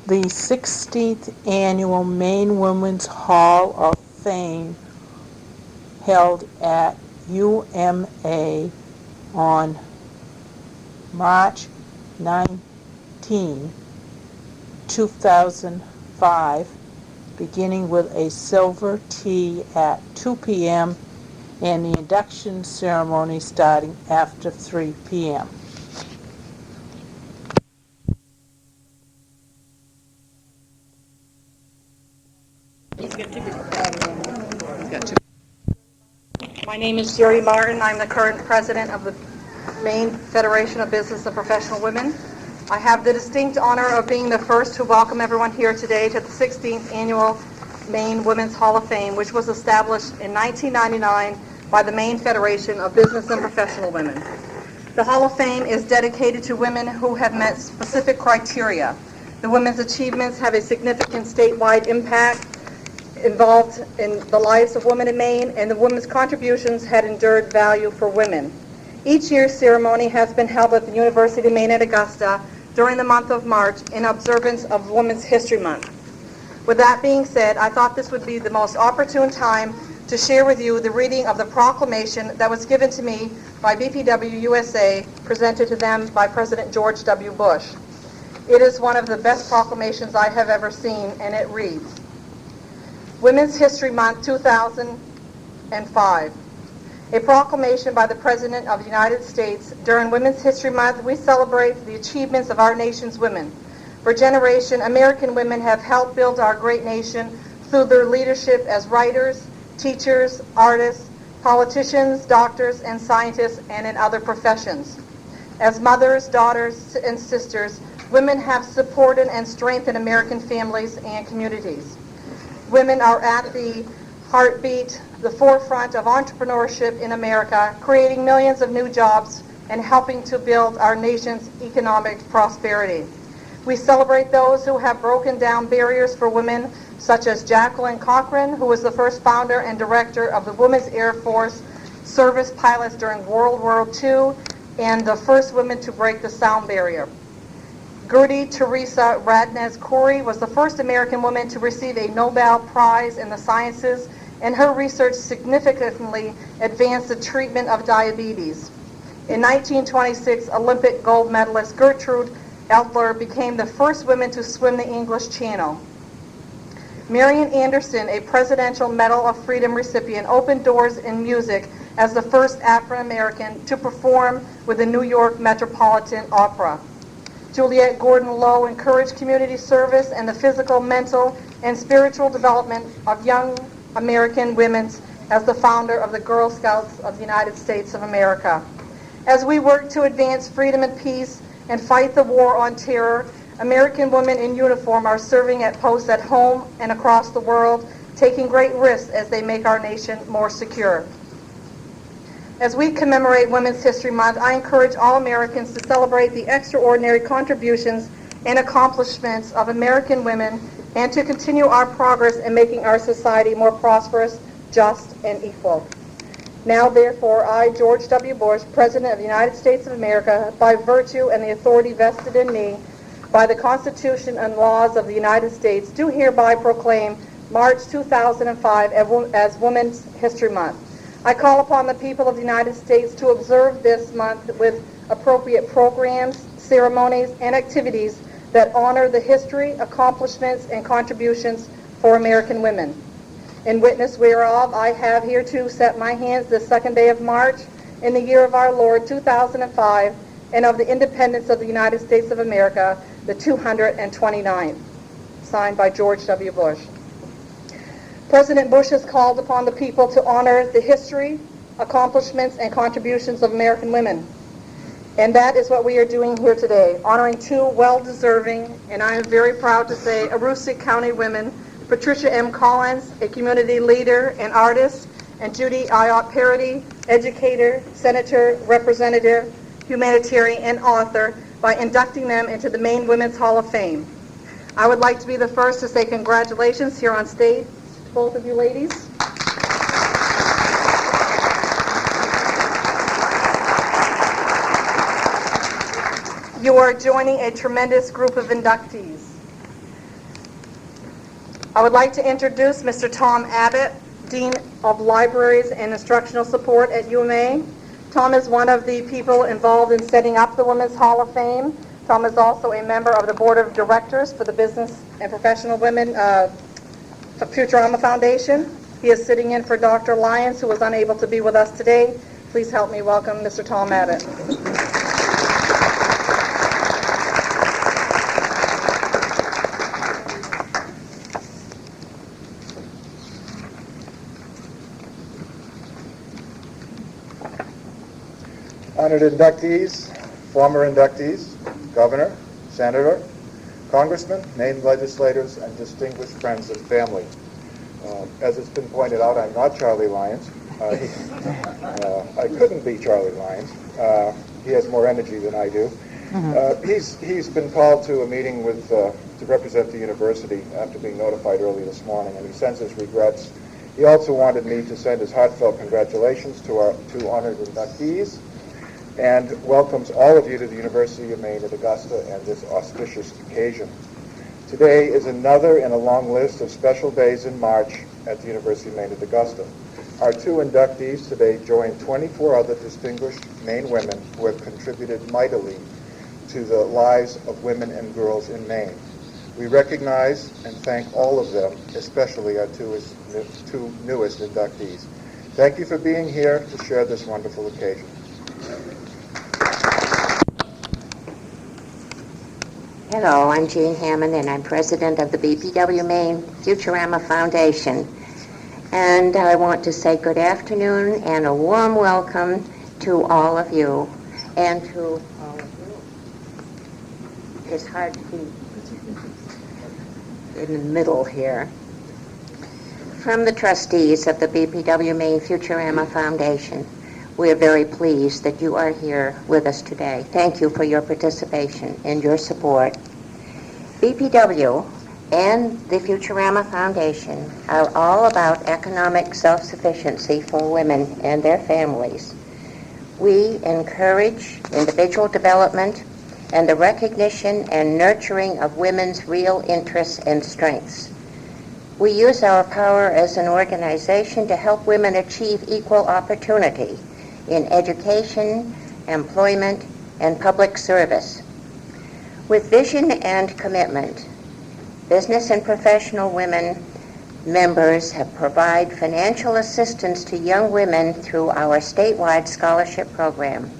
The 16th Annual Maine Women's Hall of Fame held at UMA on March 19, 2005, beginning with a silver tea at 2 p.m. and the induction ceremony starting after 3 p.m. My name is Judy Martin. I'm the current president of the Maine Federation of Business and Professional Women. I have the distinct honor of being the first to welcome everyone here today to the 16th Annual Maine Women's Hall of Fame, which was established in 1999 by the Maine Federation of Business and Professional Women. The Hall of Fame is dedicated to women who have met specific criteria. The women's achievements have a significant statewide impact involved in the lives of women in Maine, and the women's contributions had endured value for women. Each year's ceremony has been held at the University of Maine at Augusta during the month of March in observance of Women's History Month. With that being said, I thought this would be the most opportune time to share with you the reading of the proclamation that was given to me by BPW USA, presented to them by President George W. Bush. It is one of the best proclamations I have ever seen, and it reads, Women's History Month 2005. A proclamation by the President of the United States. During Women's History Month, we celebrate the achievements of our nation's women. For generations, American women have helped build our great nation through their leadership as writers, teachers, artists, politicians, doctors, and scientists, and in other professions. As mothers, daughters, and sisters, women have supported and strengthened American families and communities. Women are at the heartbeat, the forefront of entrepreneurship in America, creating millions of new jobs and helping to build our nation's economic prosperity. We celebrate those who have broken down barriers for women, such as Jacqueline Cochran, who was the first founder and director of the Women's Air Force service pilots during World War II and the first woman to break the sound barrier. Gertie Teresa Radnez Corey was the first American woman to receive a Nobel Prize in the sciences, and her research significantly advanced the treatment of diabetes. In 1926, Olympic gold medalist Gertrude Eltler became the first woman to swim the English Channel. Marian Anderson, a Presidential Medal of Freedom recipient, opened doors in music as the first African American to perform with the New York Metropolitan Opera. Juliette Gordon Lowe encouraged community service and the physical, mental, and spiritual development of young American women as the founder of the Girl Scouts of the United States of America. As we work to advance freedom and peace and fight the war on terror, American women in uniform are serving at posts at home and across the world, taking great risks as they make our nation more secure. As we commemorate Women's History Month, I encourage all Americans to celebrate the extraordinary contributions and accomplishments of American women and to continue our progress in making our society more prosperous, just, and equal. Now, therefore, I, George W. Bush, President of the United States of America, by virtue and the authority vested in me by the Constitution and laws of the United States, do hereby proclaim March 2005 as Women's History Month. I call upon the people of the United States to observe this month with appropriate programs, ceremonies, and activities that honor the history, accomplishments, and contributions for American women. In witness whereof, I have hereto set my hands this second day of March in the year of our Lord 2005, and of the independence of the United States of America, the 229th. Signed by George W. Bush. President Bush has called upon the people to honor the history, accomplishments, and contributions of American women. And that is what we are doing here today, honoring two well-deserving, and I am very proud to say, Aroostook County women, Patricia M. Collins, a community leader and artist, and Judy Ayotte Paradis, educator, senator, representative, humanitarian, and author, by inducting them into the Maine Women's Hall of Fame. I would like to be the first to say congratulations here on stage to both of you ladies. You are joining a tremendous group of inductees. I would like to introduce Mr. Tom Abbott, Dean of Libraries and Instructional Support at UMA. Tom is one of the people involved in setting up the Women's Hall of Fame. Tom is also a member of the Board of Directors for the Business and Professional Women Futurama Foundation. He is sitting in for Dr. Lyons, who was unable to be with us today. Please help me welcome Mr. Tom Abbott. Honored inductees, former inductees, governor, senator, congressmen, Maine legislators, and distinguished friends and family. As it's been pointed out, I'm not Charlie Lyons. I couldn't be Charlie Lyons. He has more energy than I do. He's been called to a meeting to represent the university after being notified early this morning, and he sends his regrets. He also wanted me to send his heartfelt congratulations to our two honored inductees, and welcomes all of you to the University of Maine at Augusta and this auspicious occasion. Today is another in a long list of special days in March at the University of Maine at Augusta. Our two inductees today join 24 other distinguished Maine women who have contributed mightily to the lives of women and girls in Maine. We recognize and thank all of them, especially our two newest inductees. Thank you for being here to share this wonderful occasion. Hello, I'm Jean Hammond, and I'm president of the BPW Maine Futurama Foundation. And I want to say good afternoon and a warm welcome to all of you. And to all of you. It's hard to keep in the middle here. From the trustees of the BPW Maine Futurama Foundation, we are very pleased that you are here with us today. Thank you for your participation and your support. BPW and the Futurama Foundation are all about economic self-sufficiency for women and their families. We encourage individual development and the recognition and nurturing of women's real interests and strengths. We use our power as an organization to help women achieve equal opportunity in education, employment, and public service. With vision and commitment, business and professional women members have provided financial assistance to young women through our statewide scholarship program,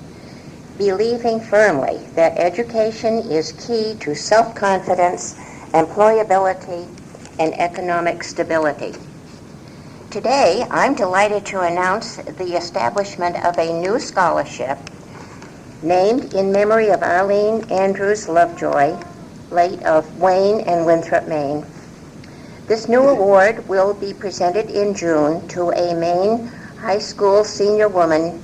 believing firmly that education is key to self-confidence, employability, and economic stability. Today, I'm delighted to announce the establishment of a new scholarship named in memory of Arlene Andrews Lovejoy, late of Wayne and Winthrop, Maine. This new award will be presented in June to a Maine high school senior woman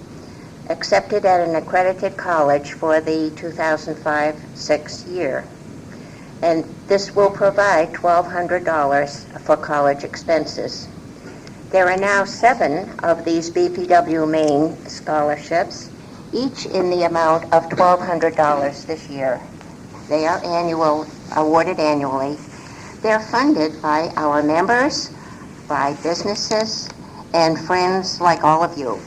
accepted at an accredited college for the 2005-06 year. And this will provide $1,200 for college expenses. There are now 7 of these BPW Maine scholarships, each in the amount of $1,200 this year. They are awarded annually. They're funded by our members, by businesses, and friends like all of you.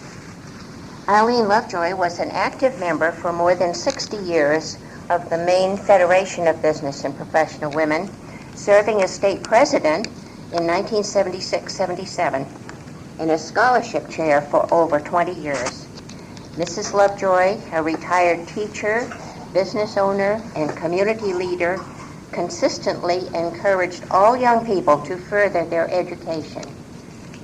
Arlene Lovejoy was an active member for more than 60 years of the Maine Federation of Business and Professional Women, serving as state president in 1976-77, and as scholarship chair for over 20 years. Mrs. Lovejoy, a retired teacher, business owner, and community leader, consistently encouraged all young people to further their education.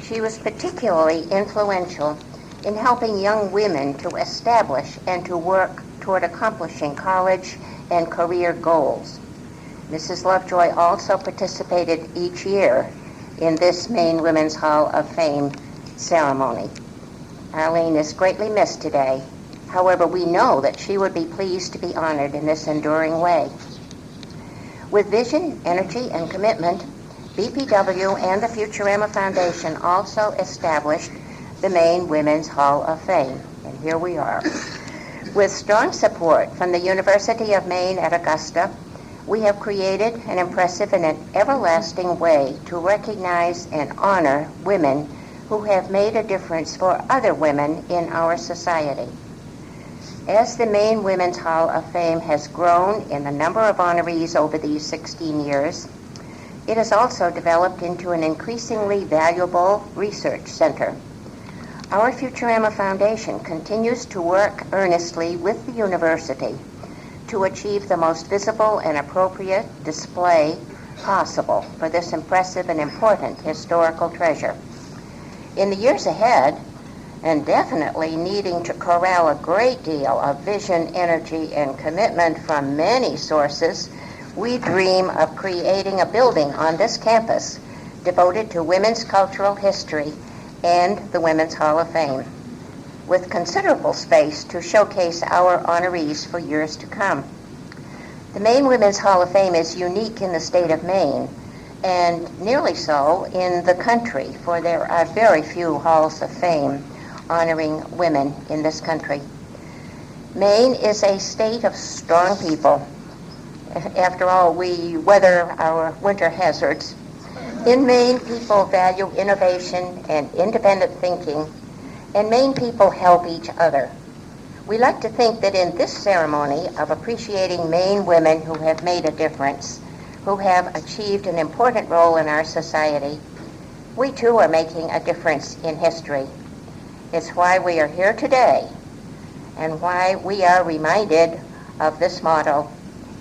She was particularly influential in helping young women to establish and to work toward accomplishing college and career goals. Mrs. Lovejoy also participated each year in this Maine Women's Hall of Fame ceremony. Arlene is greatly missed today. However, we know that she would be pleased to be honored in this enduring way. With vision, energy, and commitment, BPW and the Futurama Foundation also established the Maine Women's Hall of Fame, and here we are. With strong support from the University of Maine at Augusta, We have created an impressive and an everlasting way to recognize and honor women who have made a difference for other women in our society. As the Maine Women's Hall of Fame has grown in the number of honorees over these 16 years, it has also developed into an increasingly valuable research center. Our Futurama Foundation continues to work earnestly with the university to achieve the most visible and appropriate display possible for this impressive and important historical treasure. In the years ahead, and definitely needing to corral a great deal of vision, energy, and commitment from many sources, we dream of creating a building on this campus devoted to women's cultural history and the Women's Hall of Fame, with considerable space to showcase our honorees for years to come. The Maine Women's Hall of Fame is unique in the state of Maine, and nearly so in the country, for there are very few halls of fame honoring women in this country. Maine is a state of strong people. After all, we weather our winter hazards. In Maine, people value innovation and independent thinking, and Maine people help each other. We like to think that in this ceremony of appreciating Maine women who have made a difference, who have achieved an important role in our society, we too are making a difference in history. It's why we are here today, and why we are reminded of this motto,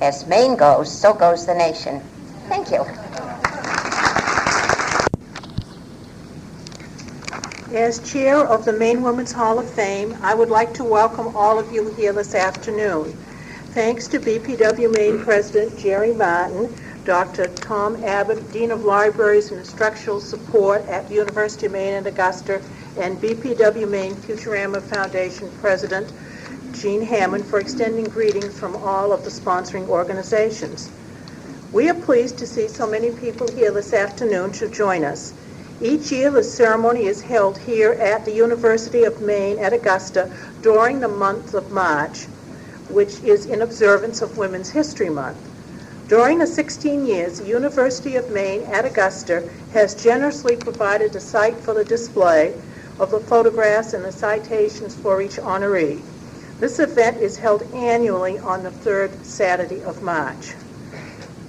as Maine goes, so goes the nation. Thank you. As chair of the Maine Women's Hall of Fame, I would like to welcome all of you here this afternoon. Thanks to BPW Maine President Jerry Martin, Dr. Tom Abbott, Dean of Libraries and Instructional Support at the University of Maine at Augusta, and BPW Maine Futurama Foundation President Jean Hammond for extending greetings from all of the sponsoring organizations. We are pleased to see so many people here this afternoon to join us. Each year, the ceremony is held here at the University of Maine at Augusta during the month of March, which is in observance of Women's History Month. During the 16 years, the University of Maine at Augusta has generously provided a site for the display of the photographs and the citations for each honoree. This event is held annually on the third Saturday of March.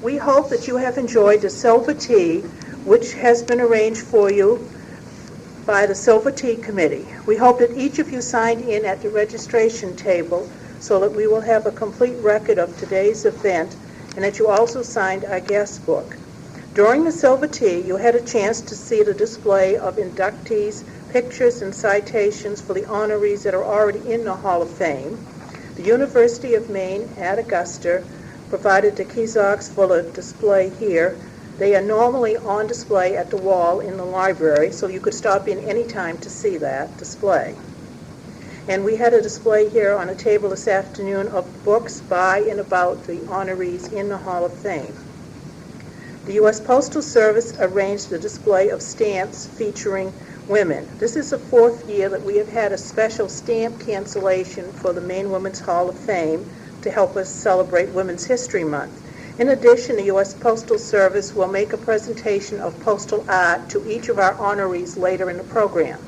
We hope that you have enjoyed the Silver Tea, which has been arranged for you by the Silver Tea Committee. We hope that each of you signed in at the registration table so that we will have a complete record of today's event, and that you also signed our guest book. During the Silver Tea, you had a chance to see the display of inductees, pictures, and citations for the honorees that are already in the Hall of Fame. The University of Maine at Augusta provided the keyocks for the display here. They are normally on display at the wall in the library, so you could stop in any time to see that display. And we had a display here on a table this afternoon of books by and about the honorees in the Hall of Fame. The U.S. Postal Service arranged a display of stamps featuring women. This is the fourth year that we have had a special stamp cancellation for the Maine Women's Hall of Fame to help us celebrate Women's History Month. In addition, the U.S. Postal Service will make a presentation of postal art to each of our honorees later in the program.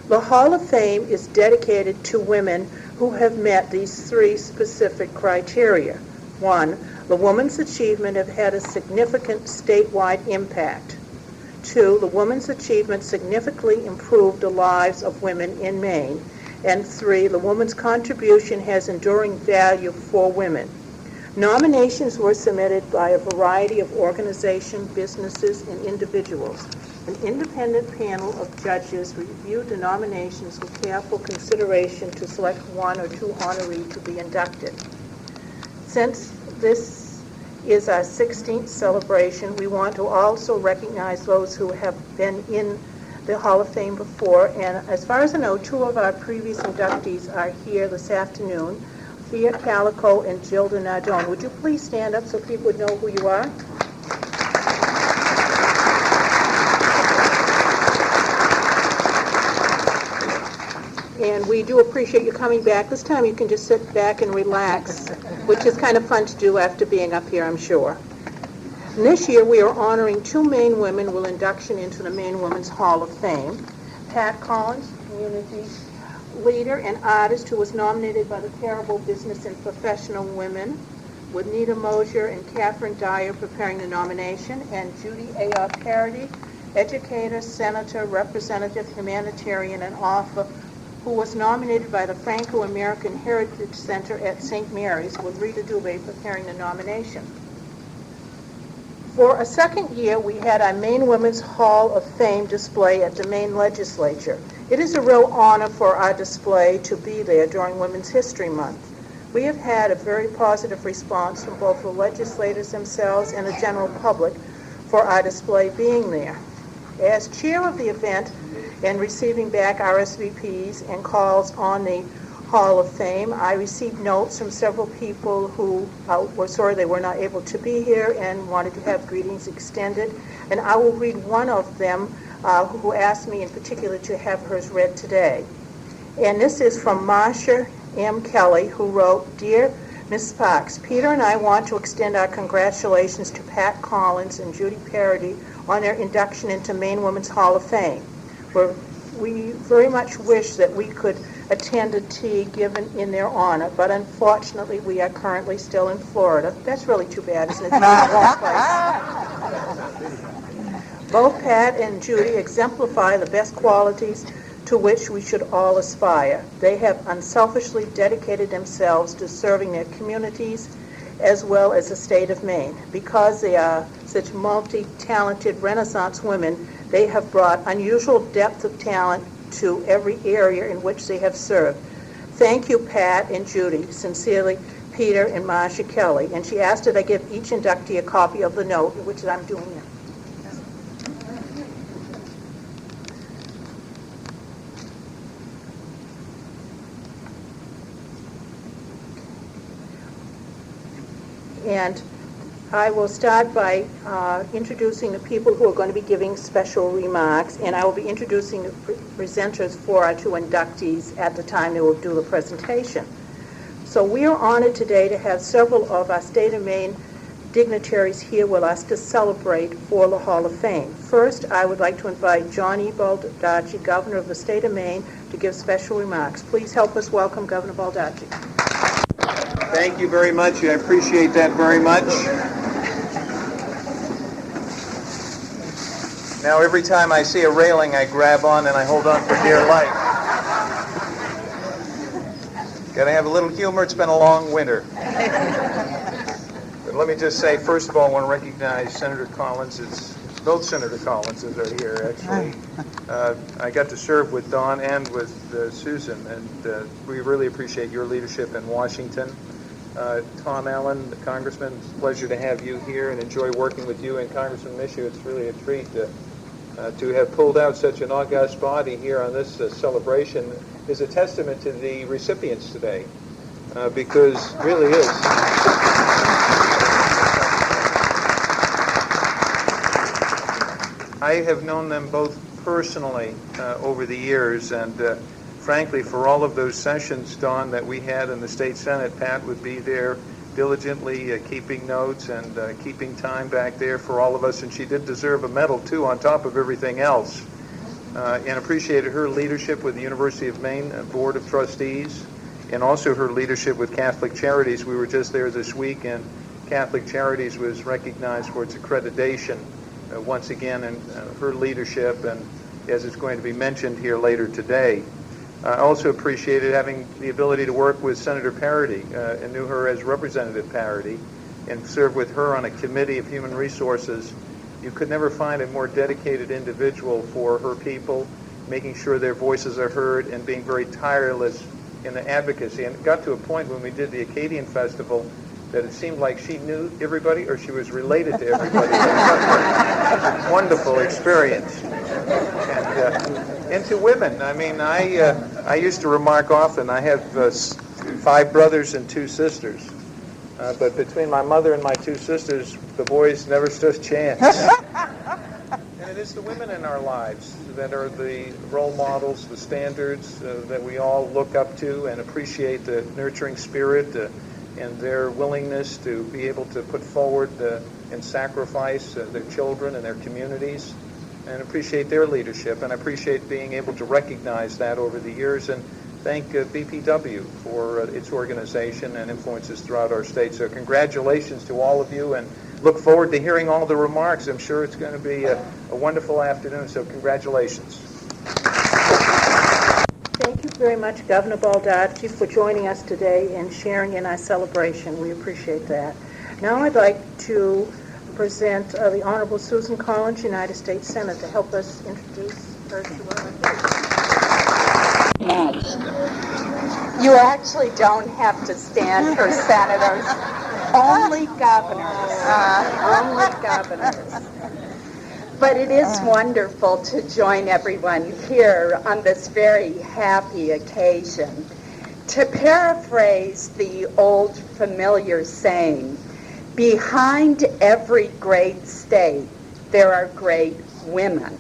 The Hall of Fame is dedicated to women who have met these three specific criteria. 1, the woman's achievement have had a significant statewide impact. 2, the woman's achievement significantly improved the lives of women in Maine. And 3, the woman's contribution has enduring value for women. Nominations were submitted by a variety of organizations, businesses, and individuals. An independent panel of judges reviewed the nominations with careful consideration to select 1 or 2 honorees to be inducted. Since this is our 16th celebration, we want to also recognize those who have been in the Hall of Fame before. And as far as I know, 2 of our previous inductees are here this afternoon, Thea Calico and Gilda Nardone. Would you please stand up so people would know who you are? And we do appreciate you coming back. This time you can just sit back and relax, which is kind of fun to do after being up here, I'm sure. And this year we are honoring two Maine women with induction into the Maine Women's Hall of Fame. Pat Collins, community leader and artist who was nominated by the Terrible Business and Professional Women, with Nita Mosier and Catherine Dyer preparing the nomination, and Judy Ayotte Paradis, educator, senator, representative, humanitarian, and author, who was nominated by the Franco-American Heritage Center at St. Mary's, with Rita Dubé preparing the nomination. For a second year, we had our Maine Women's Hall of Fame display at the Maine Legislature. It is a real honor for our display to be there during Women's History Month. We have had a very positive response from both the legislators themselves and the general public for our display being there. As chair of the event and receiving back RSVPs and calls on the Hall of Fame, I received notes from several people who were sorry they were not able to be here and wanted to have greetings extended. And I will read one of them who asked me in particular to have hers read today. And this is from Marcia M. Kelly, who wrote, "Dear Ms. Sparks, Peter and I want to extend our congratulations to Pat Collins and Judy Paradis on their induction into Maine Women's Hall of Fame. We very much wish that we could attend a tea given in their honor, but unfortunately we are currently still in Florida." That's really too bad, isn't it? To be in a warm place. Both Pat and Judy exemplify the best qualities to which we should all aspire. They have unselfishly dedicated themselves to serving their communities as well as the state of Maine. Because they are such multi-talented Renaissance women, they have brought unusual depth of talent to every area in which they have served. Thank you, Pat and Judy. Sincerely, Peter and Marcia Kelly. And she asked that I give each inductee a copy of the note, which I'm doing now. And I will start by introducing the people who are going to be giving special remarks, and I will be introducing the presenters for our two inductees at the time they will do the presentation. So we are honored today to have several of our state of Maine dignitaries here with us to celebrate for the Hall of Fame. First, I would like to invite John E. Baldacci, Governor of the state of Maine, to give special remarks. Please help us welcome Governor Baldacci. Thank you very much. I appreciate that very much. Now, every time I see a railing, I grab on and I hold on for dear life. Got to have a little humor. It's been a long winter. But let me just say, first of all, I want to recognize Senator Collins. Both Senator Collinses are here, actually. I got to serve with Dawn and with Susan, and we really appreciate your leadership in Washington. Tom Allen, the Congressman, it's a pleasure to have you here and enjoy working with you and Congressman Michew. It's really a treat to have pulled out such an august body here on this celebration is a testament to the recipients today, because it really is. I have known them both personally over the years, and frankly, for all of those sessions, Dawn, that we had in the State Senate, Pat would be there diligently keeping notes and keeping time back there for all of us, and she did deserve a medal, too, on top of everything else, and appreciated her leadership with the University of Maine Board of Trustees, and also her leadership with Catholic Charities. We were just there this week, and Catholic Charities was recognized for its accreditation once again, and her leadership, and as it's going to be mentioned here later today. I also appreciated having the ability to work with Senator Paradis and knew her as Representative Paradis and served with her on a committee of human resources. You could never find a more dedicated individual for her people, making sure their voices are heard and being very tireless in the advocacy. And it got to a point when we did the Acadian Festival that it seemed like she knew everybody or she was related to everybody. It was a wonderful experience. And to women, I mean, I used to remark often, I have 5 brothers and 2 sisters. But between my mother and my 2 sisters, the boys never stood a chance. And it is the women in our lives that are the role models, the standards that we all look up to and appreciate the nurturing spirit and their willingness to be able to put forward and sacrifice their children and their communities, and appreciate their leadership. And I appreciate being able to recognize that over the years, and thank BPW for its organization and influences throughout our state. So congratulations to all of you, and look forward to hearing all the remarks. I'm sure it's going to be a wonderful afternoon, so congratulations. Thank you very much, Governor Baldacci, for joining us today and sharing in our celebration. We appreciate that. Now I'd like to present the Honorable Susan Collins, United States Senator, to help us introduce her to our Much. You actually don't have to stand for senators, only governors. Only governors. But it is wonderful to join everyone here on this very happy occasion. To paraphrase the old familiar saying, behind every great state, there are great women.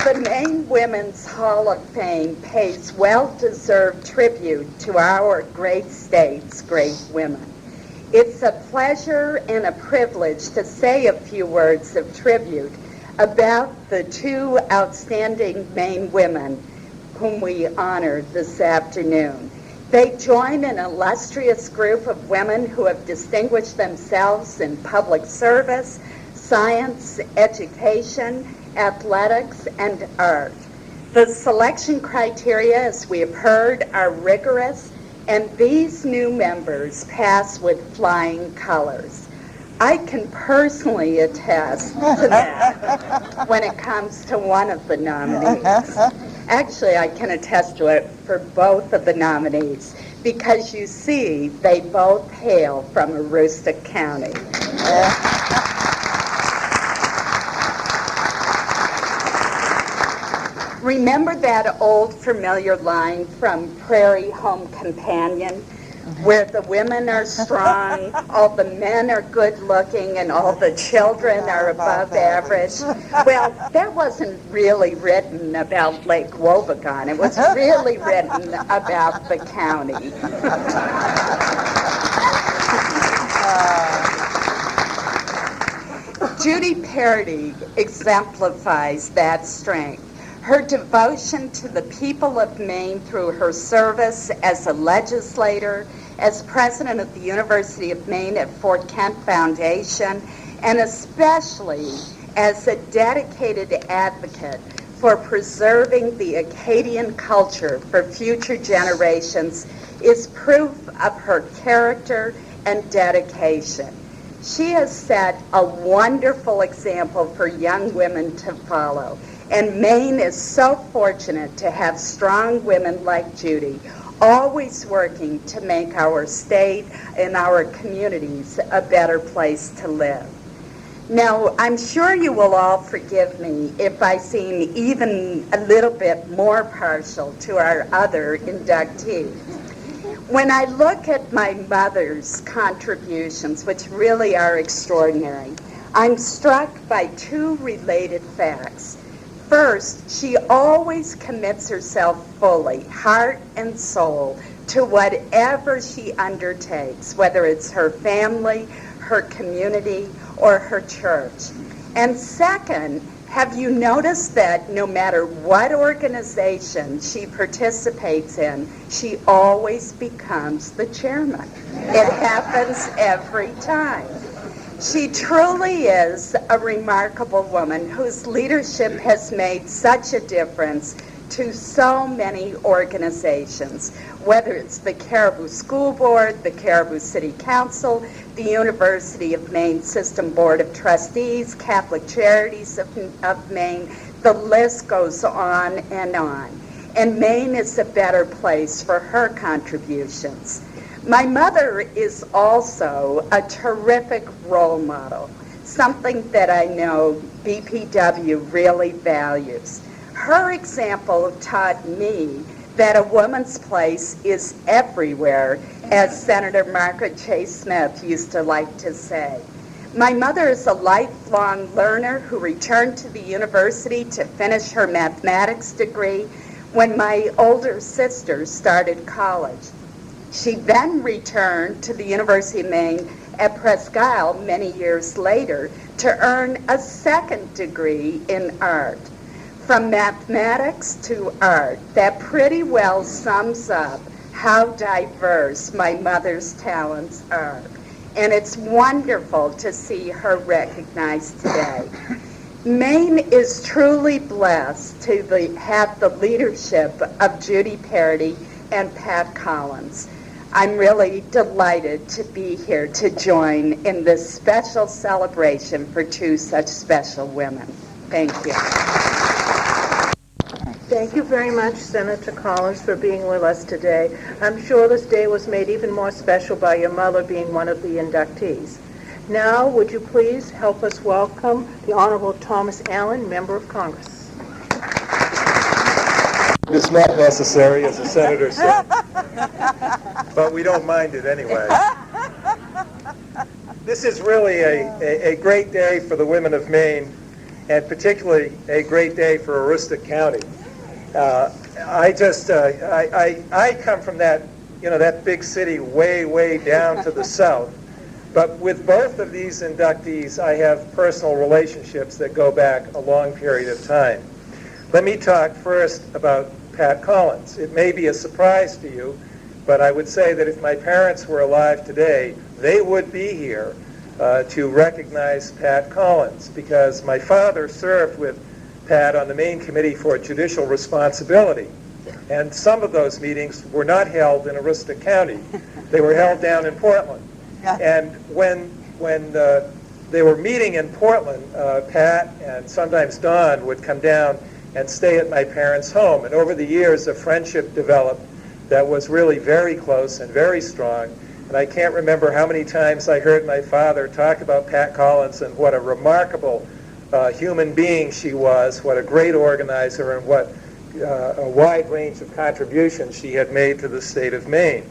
The Maine Women's Hall of Fame pays well-deserved tribute to our great state's great women. It's a pleasure and a privilege to say a few words of tribute about the two outstanding Maine women whom we honor this afternoon. They join an illustrious group of women who have distinguished themselves in public service, science, education, athletics, and art. The selection criteria, as we have heard, are rigorous, and these new members pass with flying colors. I can personally attest to that when it comes to one of the nominees. Actually, I can attest to it for both of the nominees because, you see, they both hail from Augusta County. Remember that old familiar line from Prairie Home Companion, where the women are strong, all the men are good looking, and all the children are above average? Well, that wasn't really written about Lake Wobegon. It was really written about the county. Judy Paradis exemplifies that strength. Her devotion to the people of Maine through her service as a legislator, as president of the University of Maine at Fort Kent Foundation, and especially as a dedicated advocate for preserving the Acadian culture for future generations is proof of her character and dedication. She has set a wonderful example for young women to follow. And Maine is so fortunate to have strong women like Judy, always working to make our state and our communities a better place to live. Now, I'm sure you will all forgive me if I seem even a little bit more partial to our other inductees. When I look at my mother's contributions, which really are extraordinary, I'm struck by two related facts. First, she always commits herself fully, heart and soul, to whatever she undertakes, whether it's her family, her community, or her church. And second, have you noticed that no matter what organization she participates in, she always becomes the chairman? It happens every time. She truly is a remarkable woman whose leadership has made such a difference to so many organizations, whether it's the Caribou School Board, the Caribou City Council, the University of Maine System Board of Trustees, Catholic Charities of Maine. The list goes on. And Maine is a better place for her contributions. My mother is also a terrific role model, something that I know BPW really values. Her example taught me that a woman's place is everywhere as Senator Margaret Chase Smith used to like to say. My mother is a lifelong learner who returned to the university to finish her mathematics degree when my older sister started college. She then returned to the University of Maine at Presque Isle many years later to earn a second degree in art. From mathematics to art, that pretty well sums up how diverse my mother's talents are. And it's wonderful to see her recognized today. Maine is truly blessed to have the leadership of Judy Paradis and Pat Collins. I'm really delighted to be here to join in this special celebration for two such special women. Thank you. Thank you very much, Senator Collins, for being with us today. I'm sure this day was made even more special by your mother being one of the inductees. Now, would you please help us welcome the Honorable Thomas Allen, Member of Congress. It's not necessary, as the senator said, but we don't mind it anyway. This is really a great day for the women of Maine, and particularly a great day for Augusta County. I come from that big city way down to the south. But with both of these inductees, I have personal relationships that go back a long period of time. Let me talk first about Pat Collins. It may be a surprise to you, but I would say that if my parents were alive today, they would be here to recognize Pat Collins, because my father served with Pat on the Maine Committee for Judicial Responsibility. And some of those meetings were not held in Augusta County. They were held down in Portland. And when they were meeting in Portland, Pat and sometimes Don would come down and stay at my parents' home. And over the years, a friendship developed that was really very close and very strong. And I can't remember how many times I heard my father talk about Pat Collins and what a remarkable human being she was, what a great organizer, and what a wide range of contributions she had made to the state of Maine.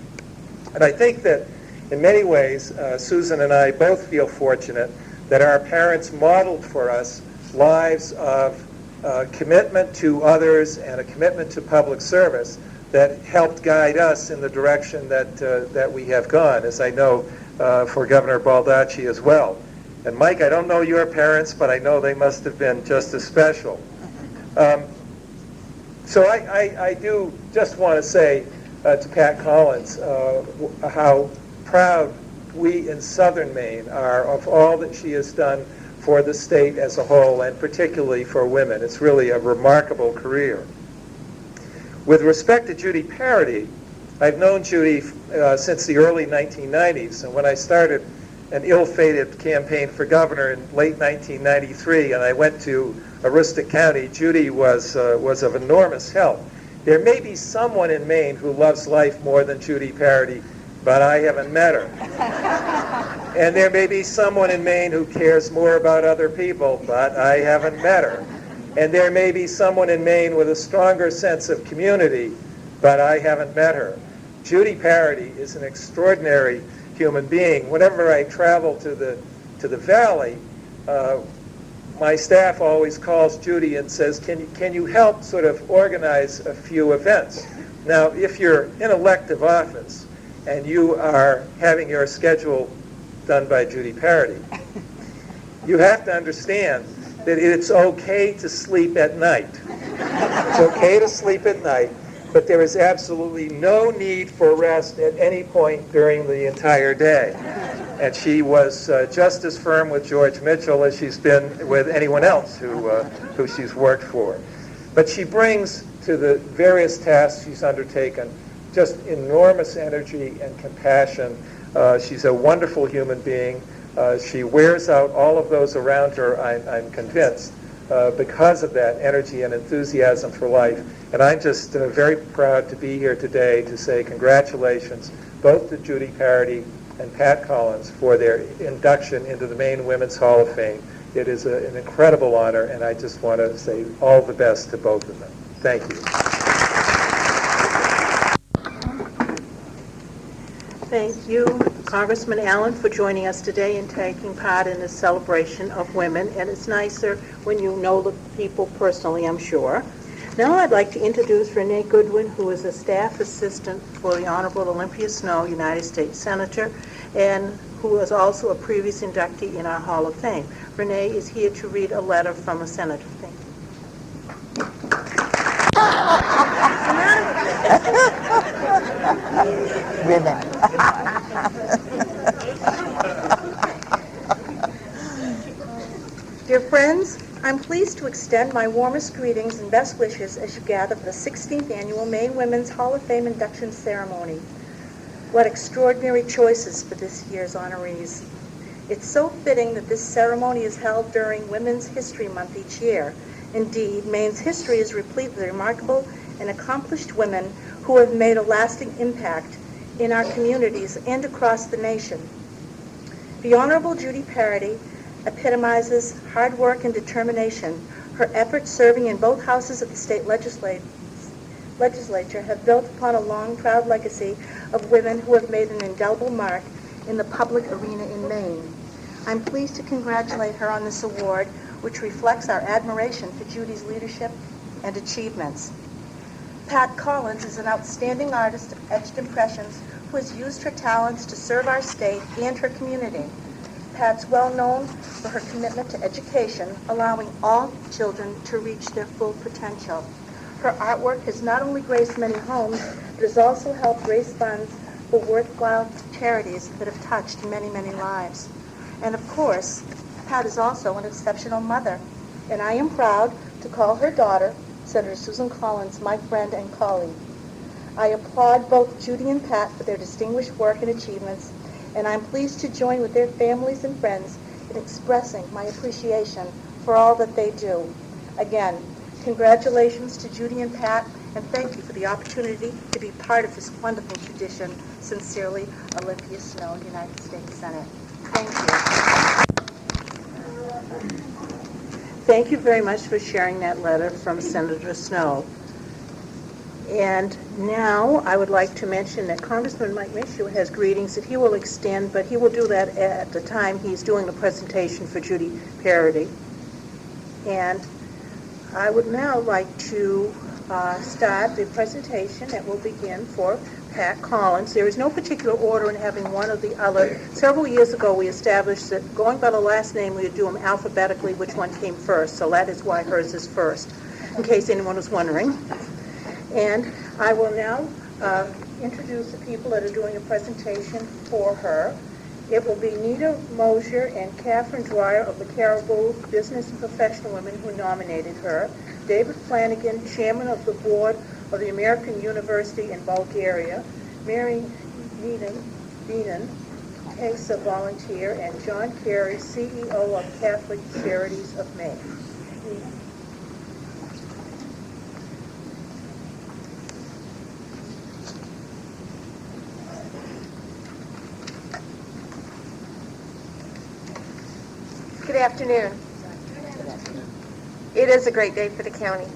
And I think that in many ways, Susan and I both feel fortunate that our parents modeled for us lives of commitment to others and a commitment to public service that helped guide us in the direction that we have gone, as I know for Governor Baldacci as well. And Mike, I don't know your parents, but I know they must have been just as special. So I do just want to say to Pat Collins how proud we in southern Maine are of all that she has done for the state as a whole, and particularly for women. It's really a remarkable career. With respect to Judy Paradis, I've known Judy since the early 1990s, and when I started an ill-fated campaign for governor in late 1993, and I went to Augusta County, Judy was of enormous help. There may be someone in Maine who loves life more than Judy Paradis, but I haven't met her. And there may be someone in Maine who cares more about other people, but I haven't met her. And there may be someone in Maine with a stronger sense of community, but I haven't met her. Judy Paradis is an extraordinary human being. Whenever I travel to the valley, my staff always calls Judy and says, can you help sort of organize a few events? Now, if you're in elective office and you are having your schedule done by Judy Paradis, you have to understand that it's okay to sleep at night. It's okay to sleep at night, but there is absolutely no need for rest at any point during the entire day. And she was just as firm with George Mitchell as she's been with anyone else who she's worked for. But she brings to the various tasks she's undertaken just enormous energy and compassion. She's a wonderful human being. She wears out all of those around her, I'm convinced, because of that energy and enthusiasm for life. And I'm just very proud to be here today to say congratulations both to Judy Paradis and Pat Collins for their induction into the Maine Women's Hall of Fame. It is an incredible honor, and I just want to say all the best to both of them. Thank you. Thank you, Congressman Allen, for joining us today and taking part in this celebration of women. And it's nicer when you know the people personally, I'm sure. Now I'd like to introduce Renee Goodwin, who is a staff assistant for the Honorable Olympia Snowe, United States Senator, and who is also a previous inductee in our Hall of Fame. Renee is here to read a letter from a senator. Thank you. Women. Dear friends, I'm pleased to extend my warmest greetings and best wishes as you gather for the 16th Annual Maine Women's Hall of Fame induction ceremony. What extraordinary choices for this year's honorees. It's so fitting that this ceremony is held during Women's History Month each year. Indeed, Maine's history is replete with remarkable and accomplished women who have made a lasting impact in our communities and across the nation. The Honorable Judy Paradis epitomizes hard work and determination. Her efforts serving in both houses of the state legislature have built upon a long, proud legacy of women who have made an indelible mark in the public arena in Maine. I'm pleased to congratulate her on this award, which reflects our admiration for Judy's leadership and achievements. Pat Collins is an outstanding artist of etched impressions who has used her talents to serve our state and her community. Pat's well known for her commitment to education, allowing all children to reach their full potential. Her artwork has not only graced many homes, but has also helped raise funds for worthwhile charities that have touched many, many lives. And of course, Pat is also an exceptional mother, and I am proud to call her daughter, Senator Susan Collins, my friend and colleague. I applaud both Judy and Pat for their distinguished work and achievements, and I'm pleased to join with their families and friends in expressing my appreciation for all that they do. Again, congratulations to Judy and Pat, and thank you for the opportunity to be part of this wonderful tradition. Sincerely, Olympia Snowe, United States Senate. Thank you. Thank you very much for sharing that letter from Senator Snowe. And now I would like to mention that Congressman Mike Michaud has greetings that he will extend, but he will do that at the time he's doing the presentation for Judy Paradis. And I would now like to start the presentation that will begin for Pat Collins. There is no particular order in having one or the other. Several years ago we established that going by the last name we would do them alphabetically, which one came first. So that is why hers is first, in case anyone was wondering. And I will now introduce the people that are doing a presentation for her. It will be Nita Mosier and Catherine Dwyer of the Caribou Business and Professional Women who nominated her. David Flanagan, Chairman of the Board of the American University in Bulgaria. Mary Beenan, CASA volunteer, and John Carey, CEO of Catholic Charities of Maine. Good afternoon. It is a great day for the county.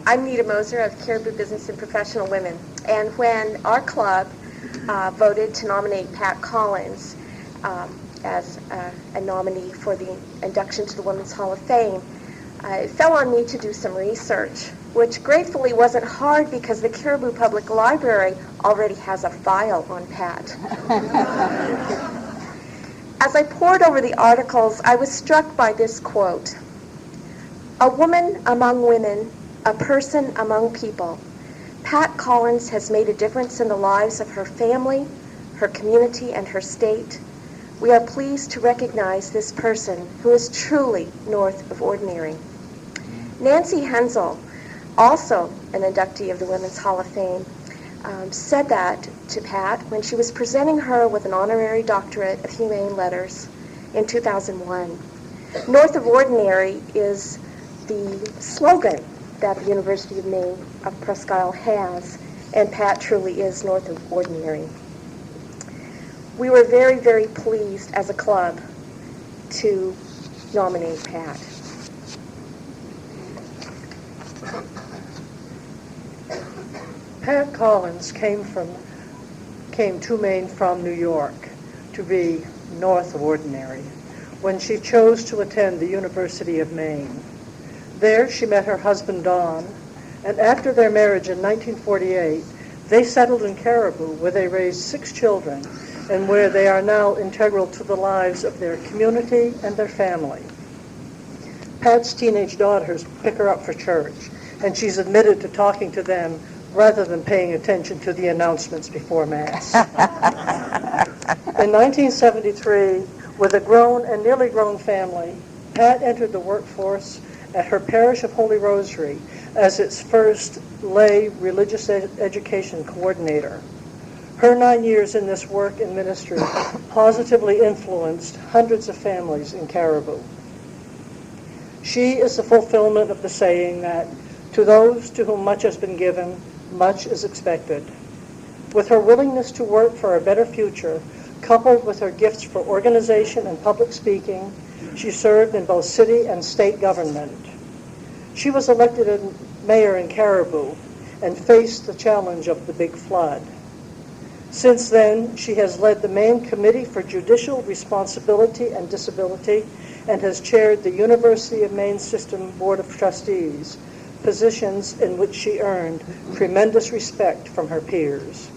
I'm Nita Moser of Caribou Business and Professional Women, and when our club voted to nominate Pat Collins as a nominee for the induction to the Women's Hall of Fame, it fell on me to do some research, which gratefully wasn't hard because the Caribou Public Library already has a file on Pat. As I pored over the articles, I was struck by this quote: "A woman among women, a person among people. Pat Collins has made a difference in the lives of her family, her community, and her state. We are pleased to recognize this person who is truly north of ordinary." Nancy Hensel, also an inductee of the Women's Hall of Fame, said that to Pat when she was presenting her with an honorary doctorate of humane letters in 2001. North of ordinary is the slogan that the University of Maine of Presque Isle has, and Pat truly is north of ordinary. We were very, very pleased as a club to nominate Pat. Pat Collins came to Maine from New York to be north of ordinary when she chose to attend the University of Maine. There she met her husband Don, and after their marriage in 1948, they settled in Caribou, where they raised 6 children and where they are now integral to the lives of their community and their family. Pat's teenage daughters pick her up for church, and she's admitted to talking to them rather than paying attention to the announcements before Mass. In 1973, with a grown and nearly grown family, Pat entered the workforce at her parish of Holy Rosary as its first lay religious education coordinator. Her 9 years in this work and ministry positively influenced hundreds of families in Caribou. She is the fulfillment of the saying that to those to whom much has been given, much is expected. With her willingness to work for a better future, coupled with her gifts for organization and public speaking, she served in both city and state government. She was elected as mayor in Caribou and faced the challenge of the big flood. Since then, she has led the Maine Committee for Judicial Responsibility and Disability and has chaired the University of Maine System Board of Trustees, positions in which she earned tremendous respect from her peers.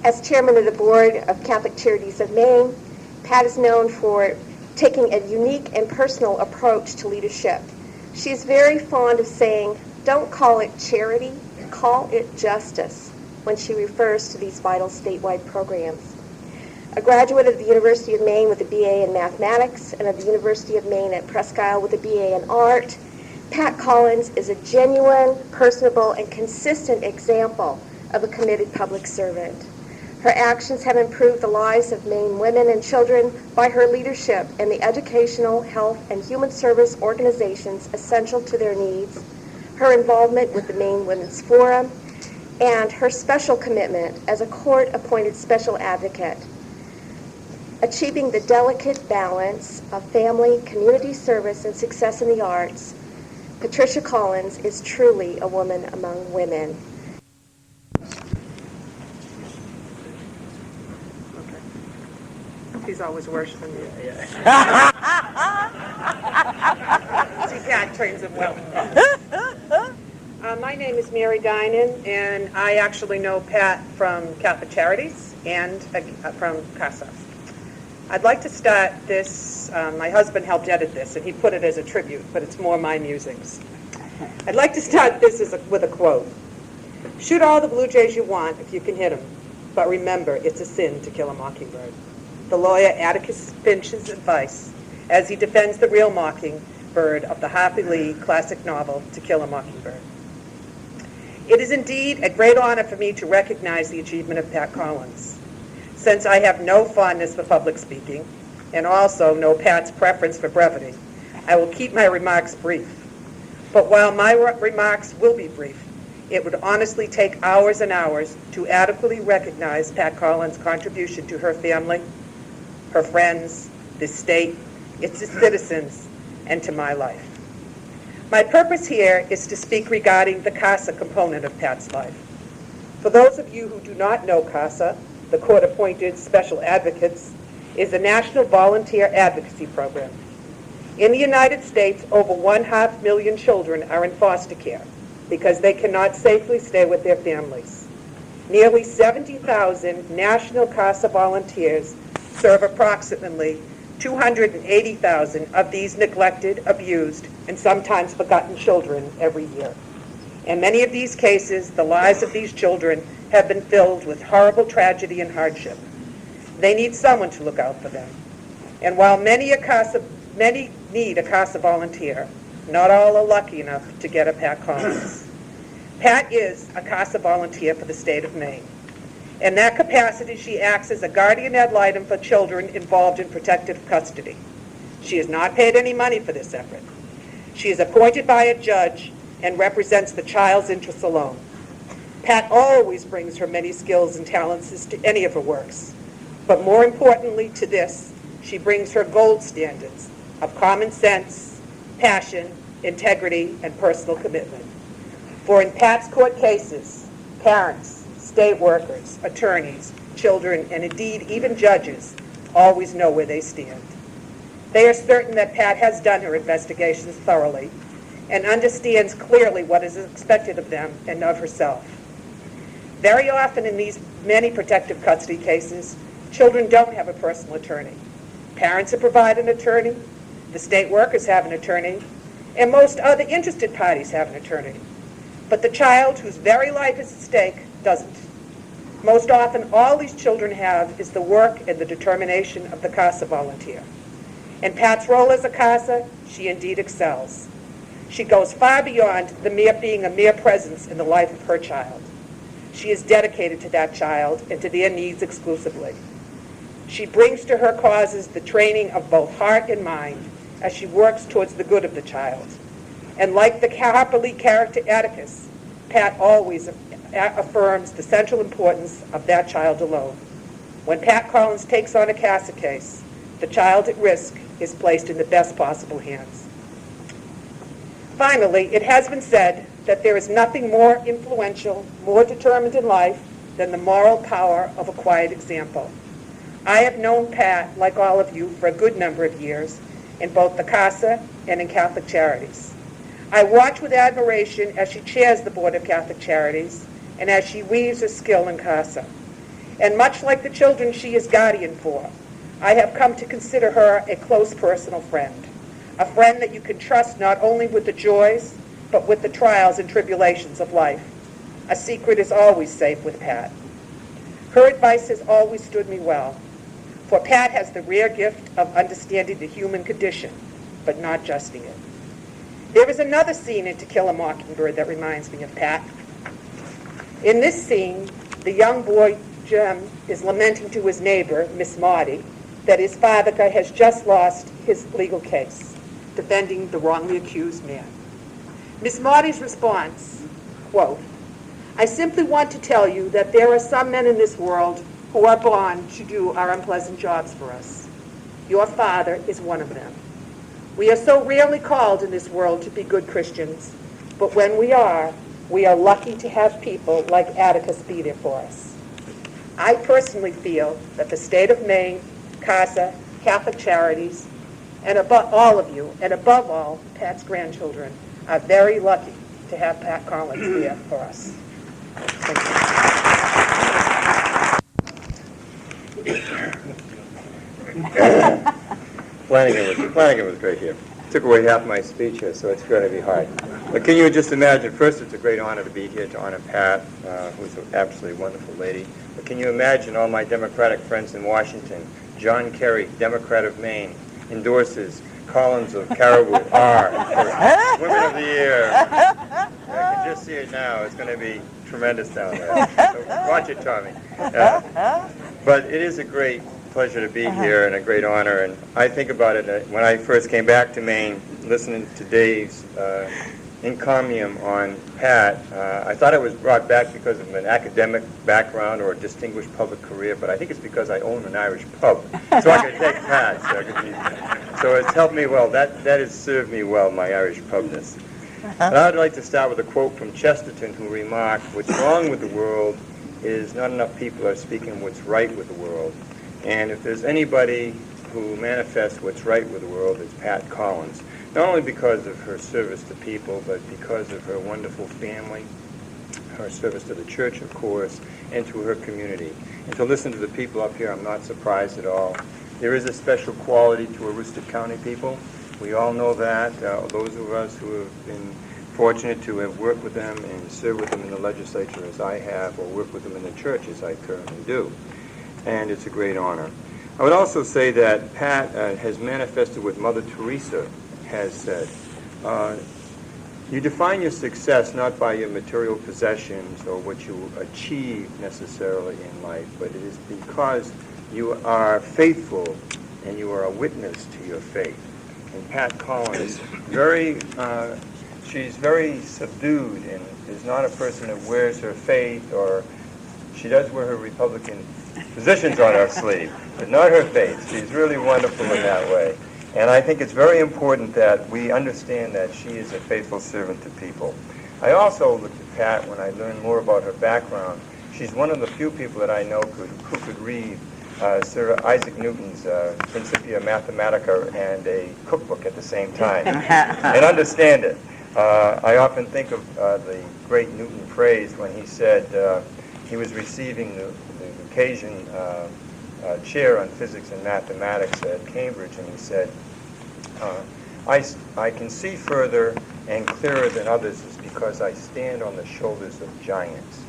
As chairman of the Board of Catholic Charities of Maine, Pat is known for taking a unique and personal approach to leadership. She is very fond of saying, "Don't call it charity, call it justice," when she refers to these vital statewide programs. A graduate of the University of Maine with a BA in mathematics and of the University of Maine at Presque Isle with a BA in art, Pat Collins is a genuine, personable, and consistent example of a committed public servant. Her actions have improved the lives of Maine women and children by her leadership in the educational, health, and human service organizations essential to their needs, her involvement with the Maine Women's Forum, and her special commitment as a court-appointed special advocate. Achieving the delicate balance of family, community service, and success in the arts, Patricia Collins is truly a woman among women. He's always worse than you. See, Pat trains him well. My name is Mary Dinan, and I actually know Pat from Catholic Charities and from CASA. I'd like to start this, my husband helped edit this, and he put it as a tribute, but it's more my musings. I'd like to start this with a quote. "Shoot all the blue jays you want if you can hit them, but remember, it's a sin to kill a mockingbird." The lawyer Atticus Finch's advice as he defends the real mockingbird of the Harper Lee classic novel, To Kill a Mockingbird. It is indeed a great honor for me to recognize the achievement of Pat Collins. Since I have no fondness for public speaking, and also know Pat's preference for brevity, I will keep my remarks brief. But while my remarks will be brief, it would honestly take hours and hours to adequately recognize Pat Collins' contribution to her family, her friends, this state, its citizens, and to my life. My purpose here is to speak regarding the CASA component of Pat's life. For those of you who do not know CASA, the Court-Appointed Special Advocates, is a national volunteer advocacy program. In the United States, over 1/2 million children are in foster care because they cannot safely stay with their families. Nearly 70,000 national CASA volunteers serve approximately 280,000 of these neglected, abused, and sometimes forgotten children every year. In many of these cases, the lives of these children have been filled with horrible tragedy and hardship. They need someone to look out for them. And while many need a CASA volunteer, not all are lucky enough to get a Pat Collins. Pat is a CASA volunteer for the state of Maine. In that capacity, she acts as a guardian ad litem for children involved in protective custody. She is not paid any money for this effort. She is appointed by a judge and represents the child's interests alone. Pat always brings her many skills and talents to any of her works. But more importantly to this, she brings her gold standards of common sense, passion, integrity, and personal commitment. For in Pat's court cases, parents, state workers, attorneys, children, and indeed even judges always know where they stand. They are certain that Pat has done her investigations thoroughly and understands clearly what is expected of them and of herself. Very often in these many protective custody cases, children don't have a personal attorney. Parents are provided an attorney, the state workers have an attorney, and most other interested parties have an attorney. But the child whose very life is at stake doesn't. Most often, all these children have is the work and the determination of the CASA volunteer. In Pat's role as a CASA, she indeed excels. She goes far beyond the being a mere presence in the life of her child. She is dedicated to that child and to their needs exclusively. She brings to her causes the training of both heart and mind as she works towards the good of the child. And like the Harper-Lee character Atticus, Pat always affirms the central importance of that child alone. When Pat Collins takes on a CASA case, the child at risk is placed in the best possible hands. Finally, it has been said that there is nothing more influential, more determined in life than the moral power of a quiet example. I have known Pat, like all of you, for a good number of years, in both the CASA and in Catholic Charities. I watch with admiration as she chairs the Board of Catholic Charities and as she weaves her skill in CASA. And much like the children she is guardian for, I have come to consider her a close personal friend, a friend that you can trust not only with the joys, but with the trials and tribulations of life. A secret is always safe with Pat. Her advice has always stood me well, for Pat has the rare gift of understanding the human condition, but not justing it. There is another scene in To Kill a Mockingbird that reminds me of Pat. In this scene, the young boy, Jim, is lamenting to his neighbor, Miss Marty, that his father has just lost his legal case, defending the wrongly accused man. Miss Marty's response, quote, "I simply want to tell you that there are some men in this world who are born to do our unpleasant jobs for us. Your father is one of them. We are so rarely called in this world to be good Christians, but when we are lucky to have people like Atticus be there for us. I personally feel that the state of Maine, CASA, Catholic Charities, and above all of you, and above all, Pat's grandchildren, are very lucky to have Pat Collins there for us." Thank you. Flanagan was great here. Took away half my speech here, so it's going to be hard. But can you just imagine, first it's a great honor to be here to honor Pat, who's an absolutely wonderful lady. But can you imagine all my Democratic friends in Washington? John Kerry, Democrat of Maine, endorses Collins of Caribou R for Women of the Year. I can just see it now. It's going to be tremendous down there. So watch it, Tommy. But it is a great pleasure to be here and a great honor. And I think about it when I first came back to Maine, listening to Dave's encomium on Pat. I thought I was brought back because of an academic background or a distinguished public career, but I think it's because I own an Irish pub. So I could take Pat. So it's helped me well. That has served me well, my Irish pubness. And I'd like to start with a quote from Chesterton, who remarked, "What's wrong with the world is not enough people are speaking what's right with the world." And if there's anybody who manifests what's right with the world, it's Pat Collins. Not only because of her service to people, but because of her wonderful family, her service to the church, of course, and to her community. And to listen to the people up here, I'm not surprised at all. There is a special quality to Aroostook County people. We all know that. Those of us who have been fortunate to have worked with them and served with them in the legislature as I have, or worked with them in the church as I currently do. And it's a great honor. I would also say that Pat has manifested what Mother Teresa has said. You define your success not by your material possessions or what you achieve necessarily in life, but it is because you are faithful and you are a witness to your faith. And Pat Collins, she's very subdued and is not a person that wears her faith, or she does wear her Republican positions on her sleeve, but not her faith. She's really wonderful in that way. And I think it's very important that we understand that she is a faithful servant to people. I also looked at Pat when I learned more about her background. She's one of the few people that I know who could read Sir Isaac Newton's Principia Mathematica and a cookbook at the same time and understand it. I often think of the great Newton phrase when he said he was receiving the Lucasian chair on physics and mathematics at Cambridge, and he said, I can see further and clearer than others is because I stand on the shoulders of giants.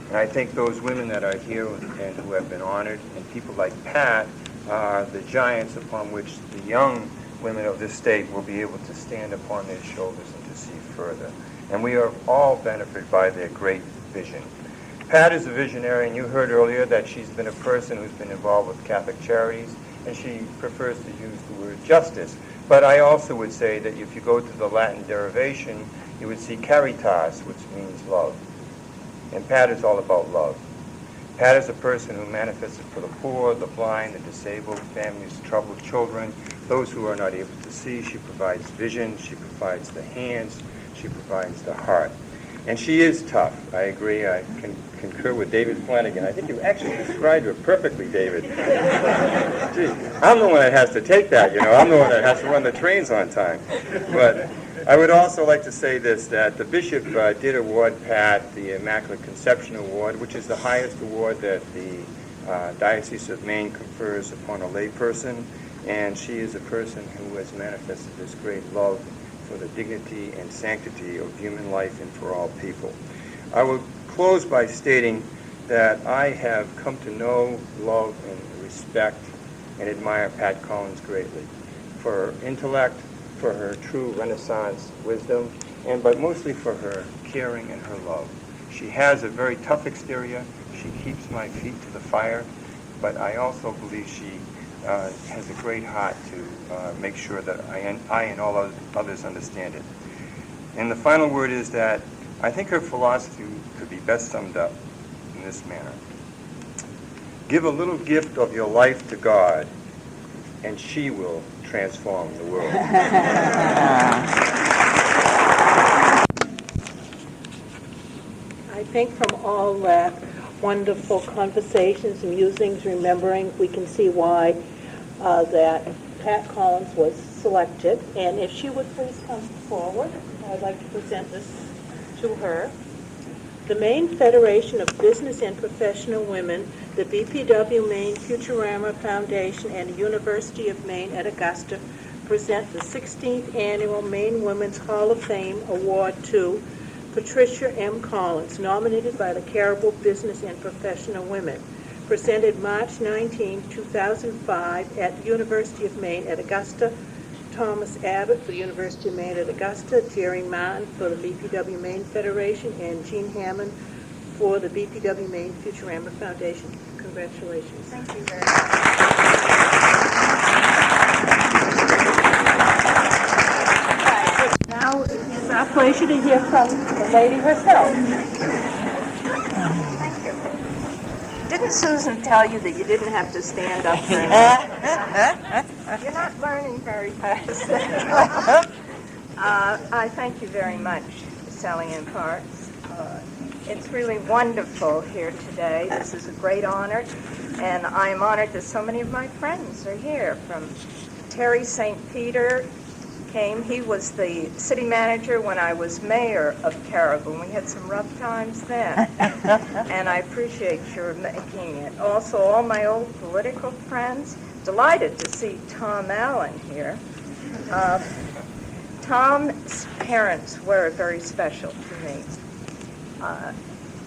And I think those women that are here and who have been honored, and people like Pat, are the giants upon which the young women of this state will be able to stand upon their shoulders and to see further. And we are all benefited by their great vision. Pat is a visionary, and you heard earlier that she's been a person who's been involved with Catholic Charities, and she prefers to use the word justice. But I also would say that if you go to the Latin derivation, you would see caritas, which means love. And Pat is all about love. Pat is a person who manifests it for the poor, the blind, the disabled, families, troubled children, those who are not able to see. She provides vision, she provides the hands, she provides the heart. And she is tough. I agree. I can concur with David Flanagan. I think you actually described her perfectly, David. Gee, I'm the one that has to take that, you know. I'm the one that has to run the trains on time. But I would also like to say this, that the bishop did award Pat the Immaculate Conception Award, which is the highest award that the Diocese of Maine confers upon a layperson. And she is a person who has manifested this great love for the dignity and sanctity of human life and for all people. I will close by stating that I have come to know, love, and respect and admire Pat Collins greatly for her intellect, for her true Renaissance wisdom, but mostly for her caring and her love. She has a very tough exterior. She keeps my feet to the fire, but I also believe she has a great heart to make sure that I and all others understand it. And the final word is that I think her philosophy could be best summed up in this manner. Give a little gift of your life to God, and she will transform the world. I think from all that wonderful conversations, musings, remembering, we can see why that Pat Collins was selected. And if she would please come forward, I'd like to present this to her. The Maine Federation of Business and Professional Women, the BPW Maine Futurama Foundation, and the University of Maine at Augusta present the 16th Annual Maine Women's Hall of Fame Award to Patricia M. Collins, nominated by the Caribou Business and Professional Women. Presented March 19, 2005 at the University of Maine at Augusta. Thomas Abbott for the University of Maine at Augusta, Jerry Martin for the BPW Maine Federation, and Jean Hammond for the BPW Maine Futurama Foundation. Congratulations. Thank you very much. Now it's our pleasure to hear from the lady herself. Didn't Susan tell you that you didn't have to stand up for anything? You're not learning very fast. I thank you very much, Sally Ann Parks. It's really wonderful here today. This is a great honor, and I'm honored that so many of my friends are here. From Terry St. Peter came. He was the city manager when I was mayor of Caribou. We had some rough times then, and I appreciate your making it. Also, all my old political friends. Delighted to see Tom Allen here. Tom's parents were very special to me.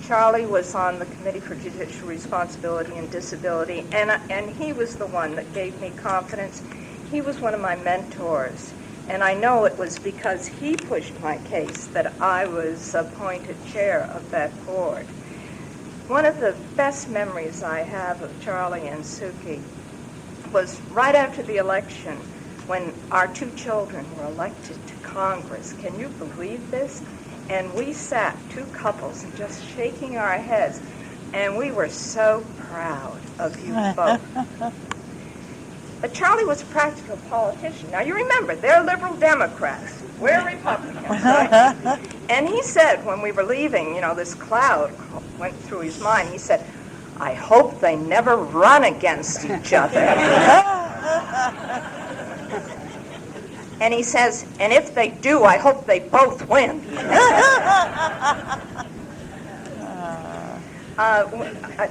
Charlie was on the Committee for Judicial Responsibility and Disability, and he was the one that gave me confidence. He was one of my mentors, and I know it was because he pushed my case that I was appointed chair of that board. One of the best memories I have of Charlie and Suki was right after the election when our two children were elected to Congress. Can you believe this? And we sat, two couples, just shaking our heads, and we were so proud of you both. But Charlie was a practical politician. Now, you remember, they're liberal Democrats. We're Republicans, right? And he said, when we were leaving, this cloud went through his mind. He said, I hope they never run against each other. And he says, and if they do, I hope they both win.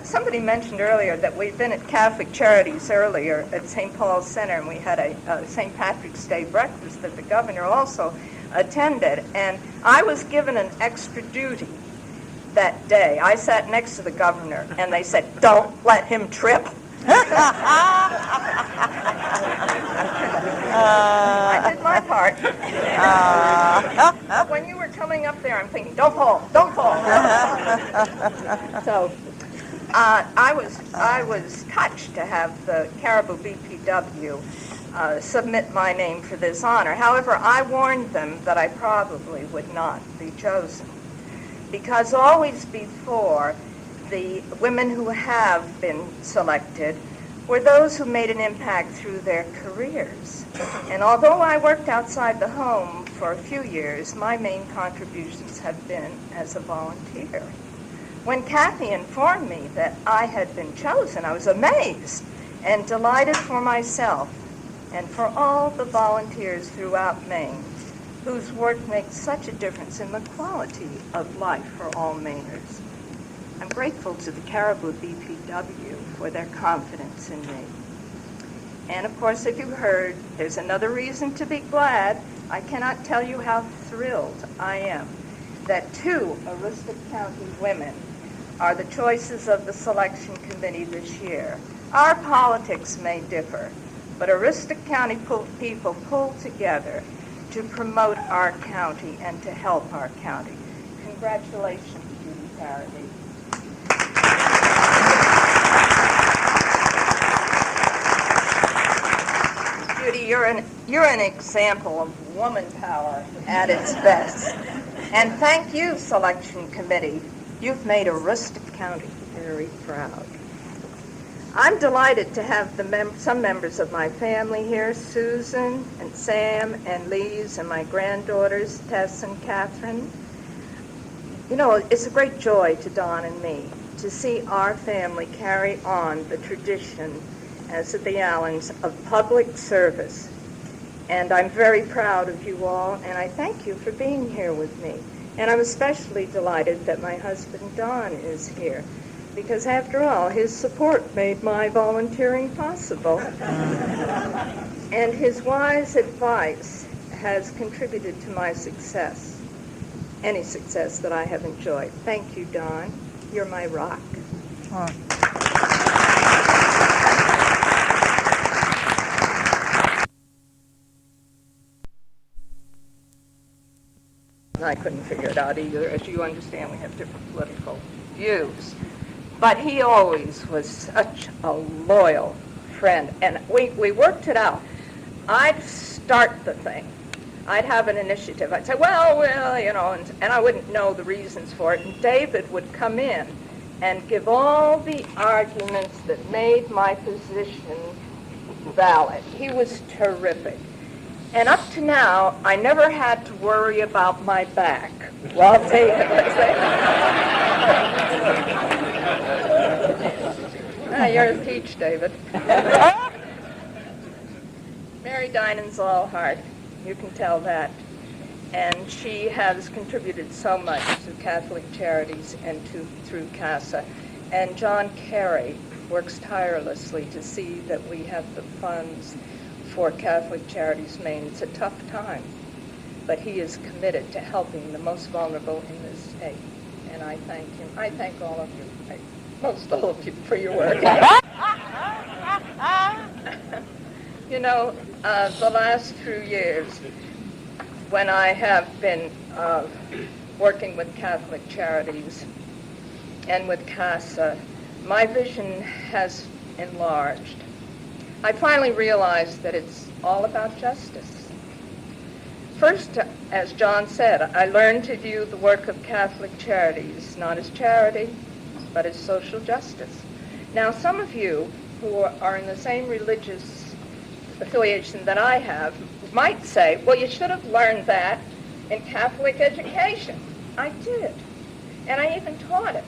Somebody mentioned earlier that we'd been at Catholic Charities earlier at St. Paul's Center, and we had a St. Patrick's Day breakfast that the governor also attended. And I was given an extra duty that day. I sat next to the governor, and they said, don't let him trip. I did my part. But when you were coming up there, I'm thinking, don't fall. So I was touched to have the Caribou BPW submit my name for this honor. However, I warned them that I probably would not be chosen, because always before, the women who have been selected were those who made an impact through their careers. And although I worked outside the home for a few years, my main contributions have been as a volunteer. When Kathy informed me that I had been chosen, I was amazed and delighted for myself and for all the volunteers throughout Maine whose work makes such a difference in the quality of life for all Mainers. I'm grateful to the Caribou BPW for their confidence in me. And of course, if you heard, there's another reason to be glad. I cannot tell you how thrilled I am that 2 Augusta County women are the choices of the selection committee this year. Our politics may differ, but Augusta County people pull together to promote our county and to help our county. Congratulations, Judy Paradis. Judy, you're an example of woman power at its best. And thank you, Selection Committee. You've made Augusta County very proud. I'm delighted to have some members of my family here, Susan and Sam and Lise and my granddaughters, Tess and Catherine. It's a great joy to Don and me to see our family carry on the tradition as the Allens of public service. And I'm very proud of you all, and I thank you for being here with me. And I'm especially delighted that my husband Don is here, because after all, his support made my volunteering possible. And his wise advice has contributed to my success, any success that I have enjoyed. Thank you, Don. You're my rock. Oh. I couldn't figure it out either. As you understand, we have different political views. But he always was such a loyal friend. And we worked it out. I'd start the thing. I'd have an initiative. I'd say, well, and I wouldn't know the reasons for it. And David would come in and give all the arguments that made my position valid. He was terrific. And up to now, I never had to worry about my back while David was there. You're a peach, David. Mary Dinan's all heart. You can tell that. And she has contributed so much to Catholic Charities and through CASA. And John Carey works tirelessly to see that we have the funds for Catholic Charities Maine. It's a tough time, but he is committed to helping the most vulnerable in this state. And I thank him. I thank all of you, most all of you, for your work. The last few years, when I have been working with Catholic Charities and with CASA, my vision has enlarged. I finally realized that it's all about justice. First, as John said, I learned to view the work of Catholic Charities not as charity, but as social justice. Now, some of you who are in the same religious affiliation that I have might say, well, you should have learned that in Catholic education. I did, and I even taught it.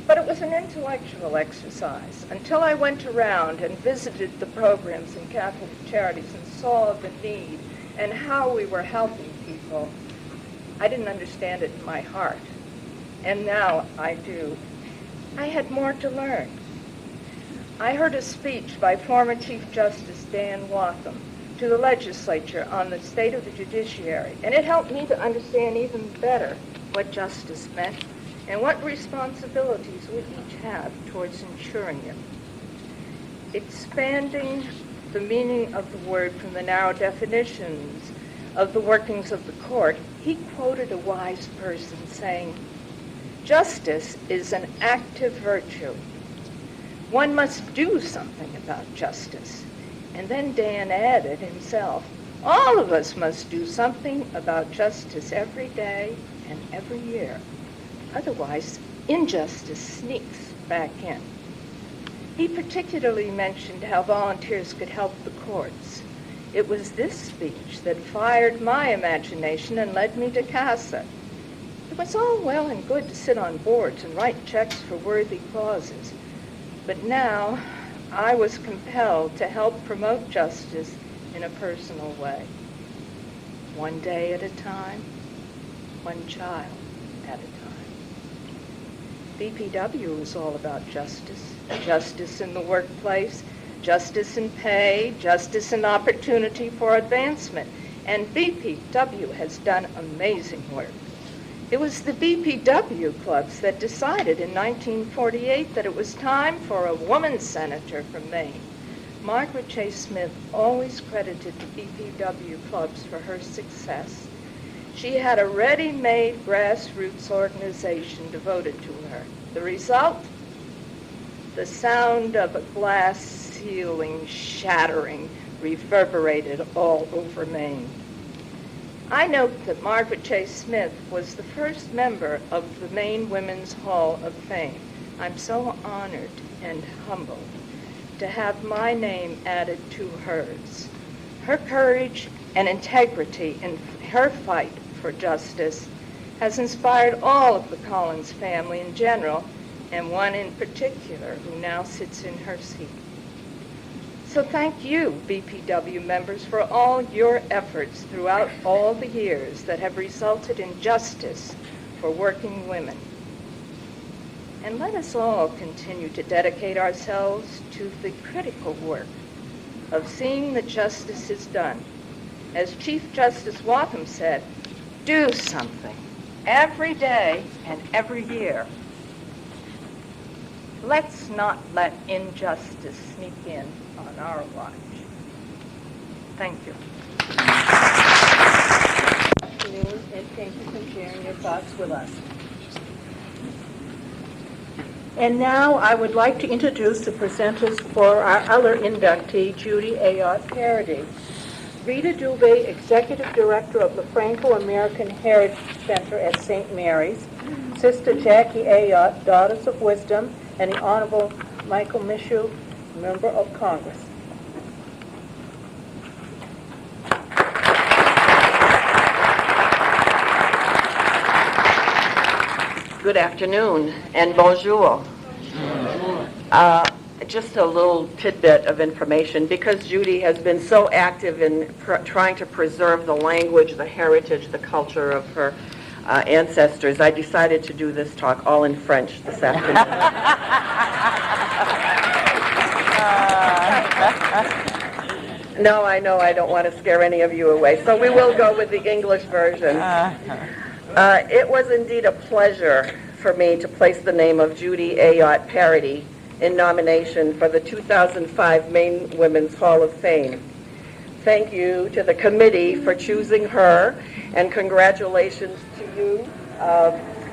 But it was an intellectual exercise until I went around and visited the programs in Catholic charities and saw the need and how we were helping people. I didn't understand it in my heart, and now I do. I had more to learn. I heard a speech by former Chief Justice Dan Watham to the legislature on the state of the judiciary, and it helped me to understand even better what justice meant and what responsibilities we each have towards ensuring it. Expanding the meaning of the word from the narrow definitions of the workings of the court, he quoted a wise person saying, "Justice is an active virtue. One must do something about justice." And then Dan added himself, "All of us must do something about justice every day and every year. Otherwise, injustice sneaks back in." He particularly mentioned how volunteers could help the courts. It was this speech that fired my imagination and led me to CASA. It was all well and good to sit on boards and write checks for worthy causes, but now I was compelled to help promote justice in a personal way. One day at a time, one child at a time. BPW is all about justice. Justice in the workplace, justice in pay, justice and opportunity for advancement. And BPW has done amazing work. It was the BPW clubs that decided in 1948 that it was time for a woman senator from Maine. Margaret Chase Smith always credited the BPW clubs for her success. She had a ready-made grassroots organization devoted to her. The result? The sound of a glass ceiling shattering reverberated all over Maine. I note that Margaret Chase Smith was the first member of the Maine Women's Hall of Fame. I'm so honored and humbled to have my name added to hers. Her courage and integrity in her fight for justice has inspired all of the Collins family in general, and one in particular who now sits in her seat. So thank you, BPW members, for all your efforts throughout all the years that have resulted in justice for working women. And let us all continue to dedicate ourselves to the critical work of seeing that justice is done. As Chief Justice Watham said, do something every day and every year. Let's not let injustice sneak in on our watch. Thank you. Good afternoon, and thank you for sharing your thoughts with us. And now I would like to introduce the presenters for our other inductee, Judy Ayotte Paradis. Rita Dubé, Executive Director of the Franco-American Heritage Center at St. Mary's, Sister Jackie Ayotte, Daughters of Wisdom, and the Honorable Michael Michaud, Member of Congress. Good afternoon and bonjour. Just a little tidbit of information. Because Judy has been so active in trying to preserve the language, the heritage, the culture of her ancestors, I decided to do this talk all in French this afternoon. No, I know I don't want to scare any of you away, so we will go with the English version. It was indeed a pleasure for me to place the name of Judy Ayotte Paradis in nomination for the 2005 Maine Women's Hall of Fame. Thank you to the committee for choosing her, and congratulations to you,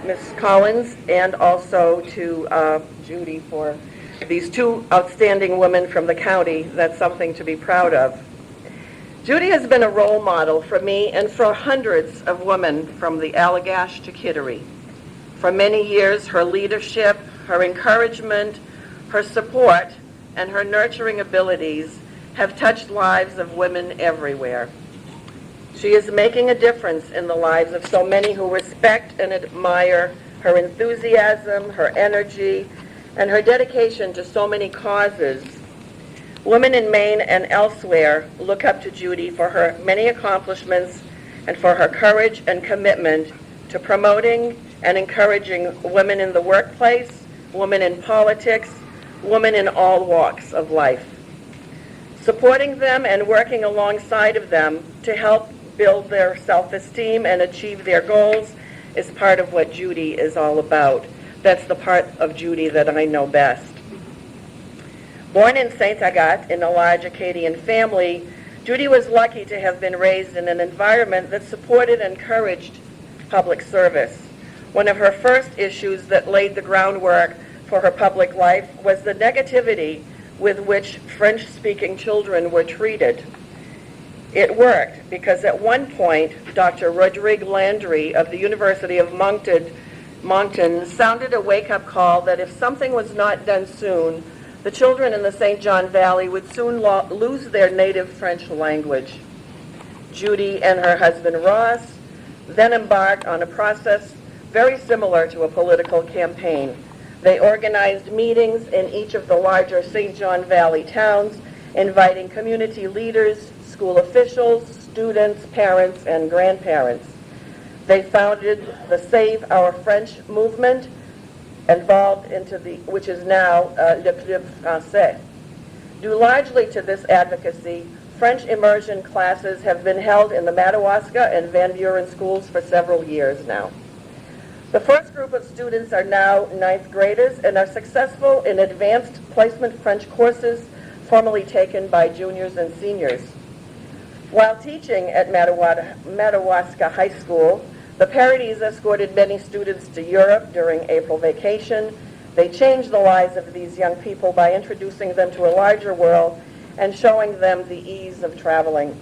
Ms. Collins, and also to Judy for these two outstanding women from the county. That's something to be proud of. Judy has been a role model for me and for hundreds of women from the Allagash to Kittery. For many years, her leadership, her encouragement, her support, and her nurturing abilities have touched lives of women everywhere. She is making a difference in the lives of so many who respect and admire her enthusiasm, her energy, and her dedication to so many causes. Women in Maine and elsewhere look up to Judy for her many accomplishments and for her courage and commitment to promoting and encouraging women in the workplace, women in politics, women in all walks of life. Supporting them and working alongside of them to help build their self-esteem and achieve their goals is part of what Judy is all about. That's the part of Judy that I know best. Born in St. Ayotte in a large Acadian family, Judy was lucky to have been raised in an environment that supported and encouraged public service. One of her first issues that laid the groundwork for her public life was the negativity with which French-speaking children were treated. It worked because at one point, Dr. Rodrigue Landry of the University of Moncton sounded a wake-up call that if something was not done soon, the children in the St. John Valley would soon lose their native French language. Judy and her husband Ross then embarked on a process very similar to a political campaign. They organized meetings in each of the larger St. John Valley towns, inviting community leaders, school officials, students, parents, and grandparents. They founded the Save Our French movement, which is now Le Club Français. Due largely to this advocacy, French immersion classes have been held in the Madawaska and Van Buren schools for several years now. The first group of students are now ninth graders and are successful in advanced placement French courses formerly taken by juniors and seniors. While teaching at Madawaska High School, the Paradis escorted many students to Europe during April vacation. They changed the lives of these young people by introducing them to a larger world and showing them the ease of traveling.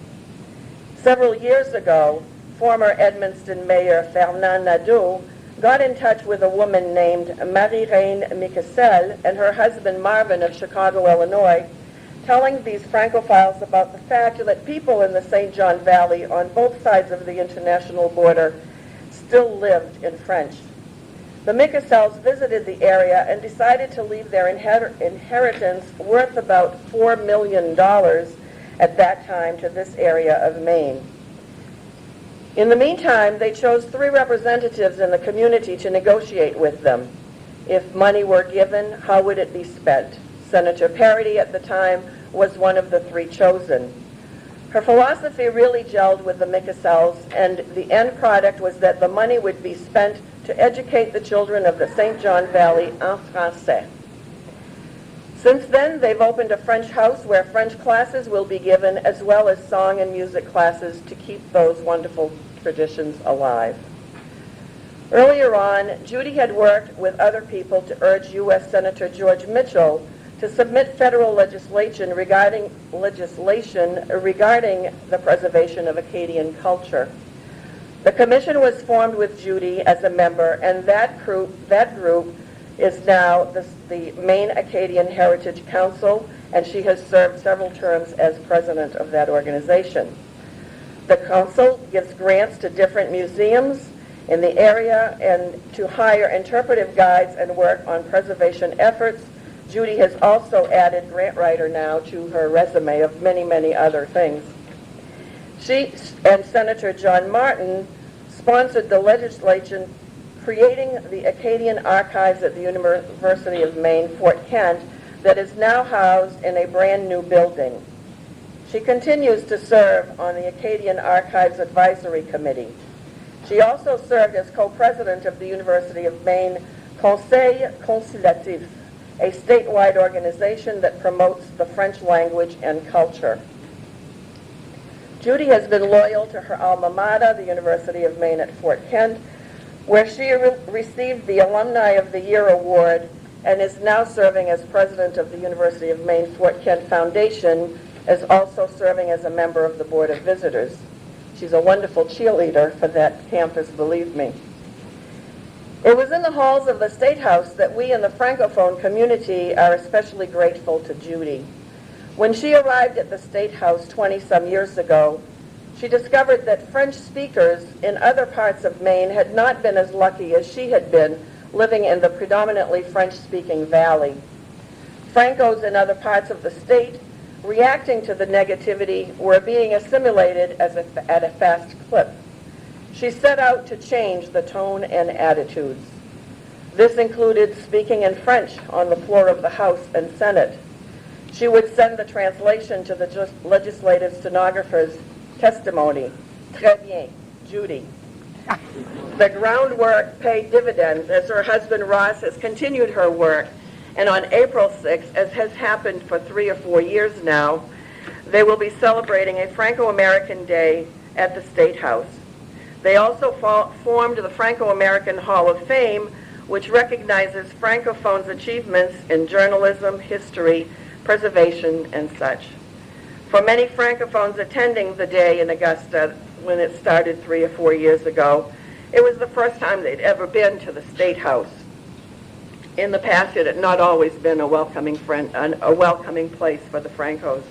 Several years ago, former Edmundston Mayor Fernand Nadeau got in touch with a woman named Marie-Reine Miquessel and her husband Marvin of Chicago, Illinois, telling these Francophiles about the fact that people in the St. John Valley on both sides of the international border still lived in French. The Miquessels visited the area and decided to leave their inheritance worth about $4 million at that time to this area of Maine. In the meantime, they chose 3 representatives in the community to negotiate with them. If money were given, how would it be spent? Senator Paradis at the time was one of the 3 chosen. Her philosophy really gelled with the Miquessels, and the end product was that the money would be spent to educate the children of the St. John Valley en français. Since then, they've opened a French house where French classes will be given, as well as song and music classes to keep those wonderful traditions alive. Earlier on, Judy had worked with other people to urge U.S. Senator George Mitchell to submit federal legislation regarding the preservation of Acadian culture. The commission was formed with Judy as a member, and that group is now the Maine Acadian Heritage Council, and she has served several terms as president of that organization. The council gives grants to different museums in the area and to hire interpretive guides and work on preservation efforts. Judy has also added grant writer now to her resume of many, many other things. She and Senator John Martin sponsored the legislation creating the Acadian Archives at the University of Maine, Fort Kent, that is now housed in a brand new building. She continues to serve on the Acadian Archives Advisory Committee. She also served as co-president of the University of Maine Conseil Consultatif, a statewide organization that promotes the French language and culture. Judy has been loyal to her alma mater, the University of Maine at Fort Kent, where she received the Alumni of the Year Award and is now serving as president of the University of Maine Fort Kent Foundation, as also serving as a member of the Board of Visitors. She's a wonderful cheerleader for that campus, believe me. It was in the halls of the State House that we in the Francophone community are especially grateful to Judy. When she arrived at the State House 20-some years ago, she discovered that French speakers in other parts of Maine had not been as lucky as she had been living in the predominantly French-speaking valley. Francos in other parts of the state, reacting to the negativity, were being assimilated at a fast clip. She set out to change the tone and attitudes. This included speaking in French on the floor of the House and Senate. She would send the translation to the legislative stenographer's testimony. Très bien, Judy. The groundwork paid dividends as her husband Ross has continued her work, and on April 6th, as has happened for 3 or 4 years now, they will be celebrating a Franco-American Day at the State House. They also formed the Franco-American Hall of Fame, which recognizes Francophones' achievements in journalism, history, preservation, and such. For many Francophones attending the day in Augusta when it started 3 or 4 years ago, it was the first time they'd ever been to the State House. In the past, it had not always been a welcoming place for the Francos.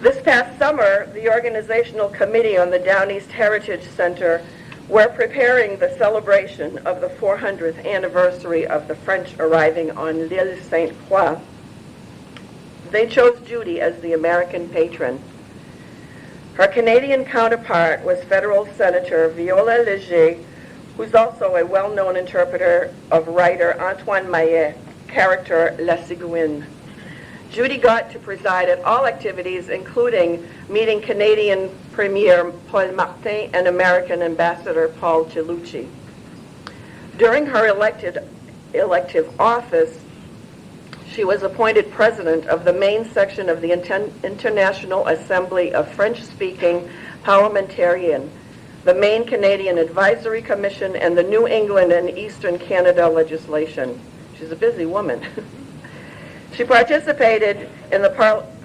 This past summer, the organizational committee on the Down East Heritage Center were preparing the celebration of the 400th anniversary of the French arriving on l'Île Sainte-Croix. They chose Judy as the American patron. Her Canadian counterpart was federal Senator Viola Léger, who's also a well-known interpreter of writer Antoine Maillet's character La Cigouine. Judy got to preside at all activities, including meeting Canadian Premier Paul Martin and American Ambassador Paul Cellucci. During her elective office, she was appointed president of the Maine section of the International Assembly of French-Speaking Parliamentarians, the Maine Canadian Advisory Commission, and the New England and Eastern Canada legislation. She's a busy woman. She participated in the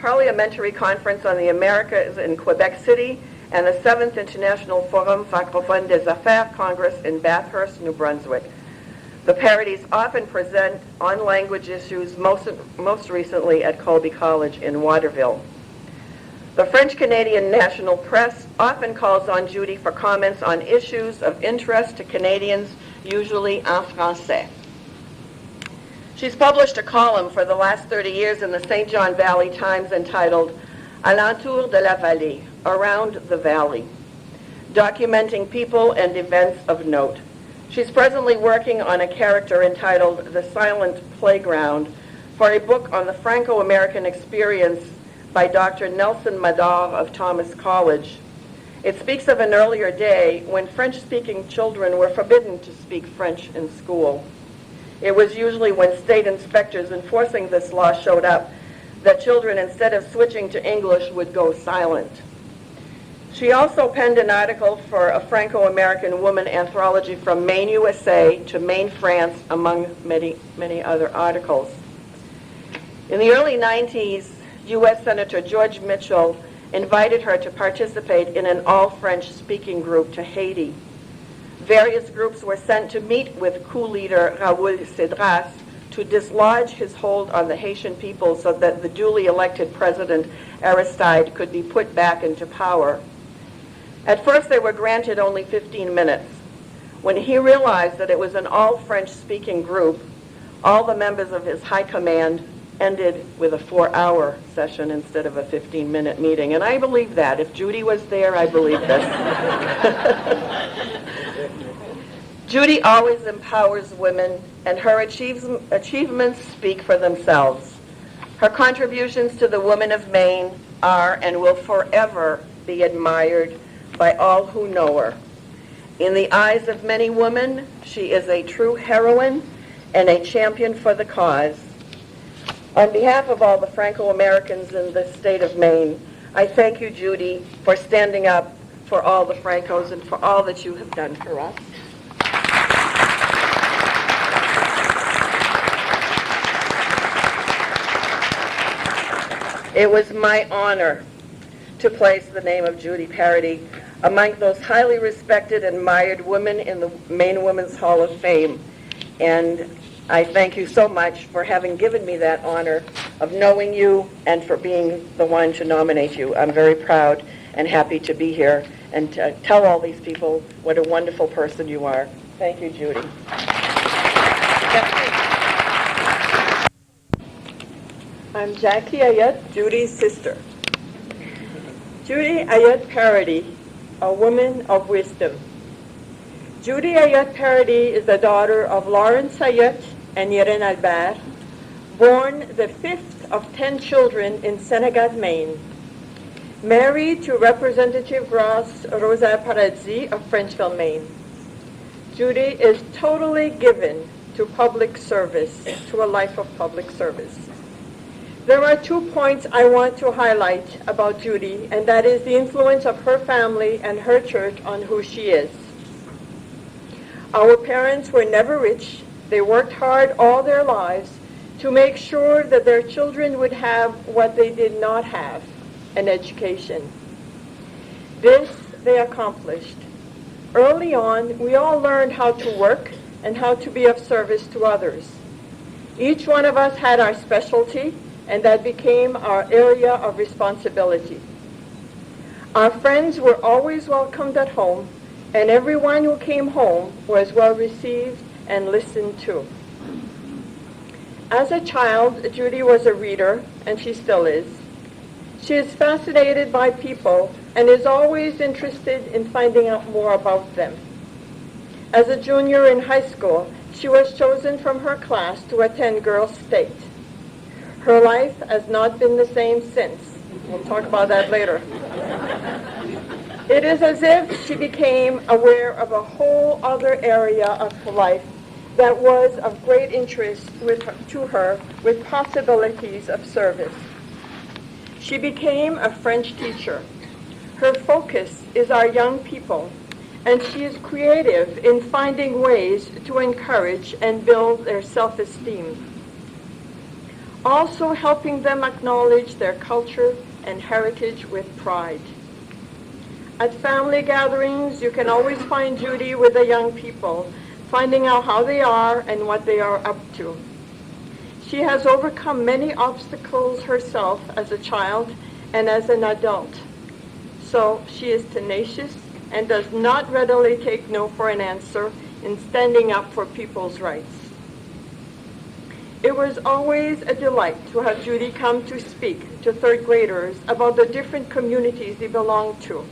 Parliamentary Conference on the Americas in Quebec City and the 7th International Forum Francophone des Affaires Congress in Bathurst, New Brunswick. The Paradis often present on language issues, most recently at Colby College in Waterville. The French-Canadian national press often calls on Judy for comments on issues of interest to Canadians, usually en français. She's published a column for the last 30 years in the St. John Valley Times entitled Alentour de la Vallée, Around the Valley, documenting people and events of note. She's presently working on a character entitled The Silent Playground for a book on the Franco-American experience by Dr. Nelson Madar of Thomas College. It speaks of an earlier day when French-speaking children were forbidden to speak French in school. It was usually when state inspectors enforcing this law showed up that children, instead of switching to English, would go silent. She also penned an article for a Franco-American woman anthology from Maine, USA to Maine, France, among many, many other articles. In the early 90s, U.S. Senator George Mitchell invited her to participate in an all-French speaking group to Haiti. Various groups were sent to meet with coup leader Raoul Cédras to dislodge his hold on the Haitian people so that the duly elected president Aristide could be put back into power. At first, they were granted only 15 minutes. When he realized that it was an all-French-speaking group, all the members of his high command ended with a 4-hour session instead of a 15-minute meeting. And I believe that. If Judy was there, I believe this. Judy always empowers women, and her achievements speak for themselves. Her contributions to the women of Maine are and will forever be admired by all who know her. In the eyes of many women, she is a true heroine and a champion for the cause. On behalf of all the Franco-Americans in the state of Maine, I thank you, Judy, for standing up for all the Francos and for all that you have done for us. It was my honor to place the name of Judy Paradis among those highly respected and admired women in the Maine Women's Hall of Fame. And I thank you so much for having given me that honor of knowing you and for being the one to nominate you. I'm very proud and happy to be here and to tell all these people what a wonderful person you are. Thank you, Judy. I'm Jackie Ayotte, Judy's sister. Judy Ayotte Paradis, a woman of wisdom. Judy Ayotte Paradis is the daughter of Lawrence Ayotte and Irene Albert, born the fifth of 10 children in Senegal, Maine. Married to Representative Rosa Paradis of Frenchville, Maine. Judy is totally given to public service, to a life of public service. There are 2 points I want to highlight about Judy, and that is the influence of her family and her church on who she is. Our parents were never rich. They worked hard all their lives to make sure that their children would have what they did not have, an education. This they accomplished. Early on, we all learned how to work and how to be of service to others. Each one of us had our specialty, and that became our area of responsibility. Our friends were always welcomed at home, and everyone who came home was well received and listened to. As a child, Judy was a reader, and she still is. She is fascinated by people and is always interested in finding out more about them. As a junior in high school, she was chosen from her class to attend Girls State. Her life has not been the same since. We'll talk about that later. It is as if she became aware of a whole other area of her life that was of great interest to her, with possibilities of service. She became a French teacher. Her focus is our young people, and she is creative in finding ways to encourage and build their self-esteem. Also helping them acknowledge their culture and heritage with pride. At family gatherings, you can always find Judy with the young people, finding out how they are and what they are up to. She has overcome many obstacles herself as a child and as an adult. So she is tenacious and does not readily take no for an answer in standing up for people's rights. It was always a delight to have Judy come to speak to third graders about the different communities they belong to,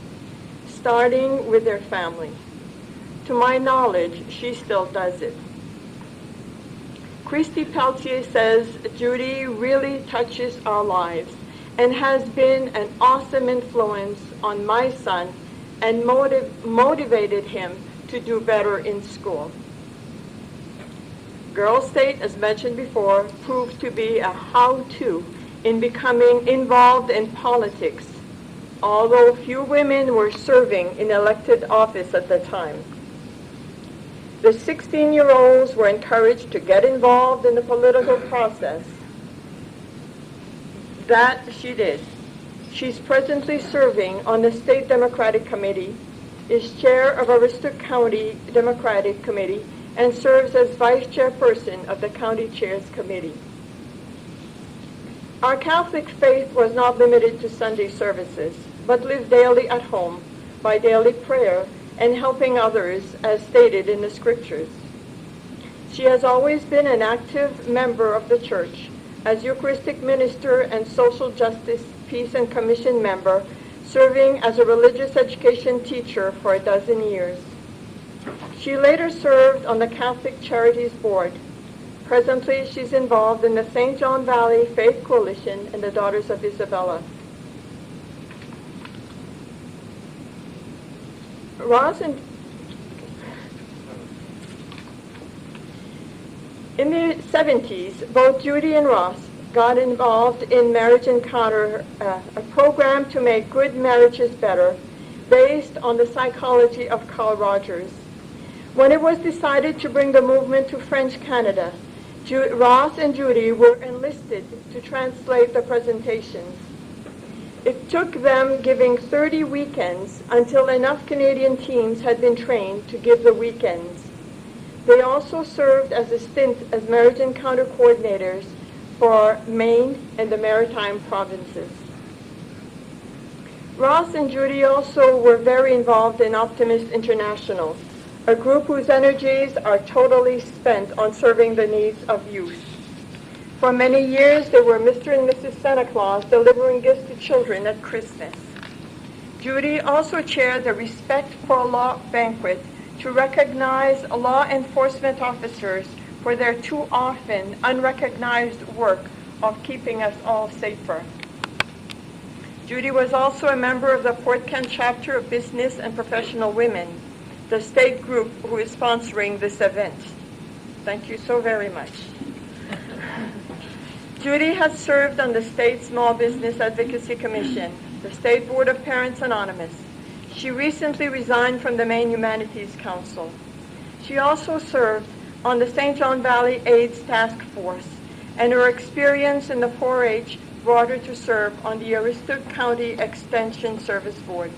starting with their family. To my knowledge, she still does it. Christy Peltier says Judy really touches our lives and has been an awesome influence on my son and motivated him to do better in school. Girls State, as mentioned before, proved to be a how-to in becoming involved in politics, although few women were serving in elected office at the time. The 16-year-olds were encouraged to get involved in the political process. That she did. She's presently serving on the State Democratic Committee, is chair of Aroostook County Democratic Committee, and serves as vice chairperson of the County Chairs Committee. Our Catholic faith was not limited to Sunday services, but lived daily at home by daily prayer and helping others as stated in the scriptures. She has always been an active member of the church as Eucharistic minister and social justice, peace and commission member, serving as a religious education teacher for 12 years. She later served on the Catholic Charities Board. Presently, she's involved in the St. John Valley Faith Coalition and the Daughters of Isabella. In the 70s, both Judy and Ross got involved in Marriage Encounter, a program to make good marriages better, based on the psychology of Carl Rogers. When it was decided to bring the movement to French Canada, Ross and Judy were enlisted to translate the presentations. It took them giving 30 weekends until enough Canadian teams had been trained to give the weekends. They also served as a stint as marriage encounter coordinators for Maine and the Maritime provinces. Ross and Judy also were very involved in Optimist International, a group whose energies are totally spent on serving the needs of youth. For many years, they were Mr. and Mrs. Santa Claus delivering gifts to children at Christmas. Judy also chaired the Respect for Law banquet to recognize law enforcement officers for their too often unrecognized work of keeping us all safer. Judy was also a member of the Fort Kent chapter of Business and Professional Women, the state group who is sponsoring this event. Thank you so very much. Judy has served on the State Small Business Advocacy Commission, the State Board of Parents Anonymous. She recently resigned from the Maine Humanities Council. She also served on the St. John Valley AIDS Task Force, and her experience in the 4-H brought her to serve on the Aroostook County Extension Service Board.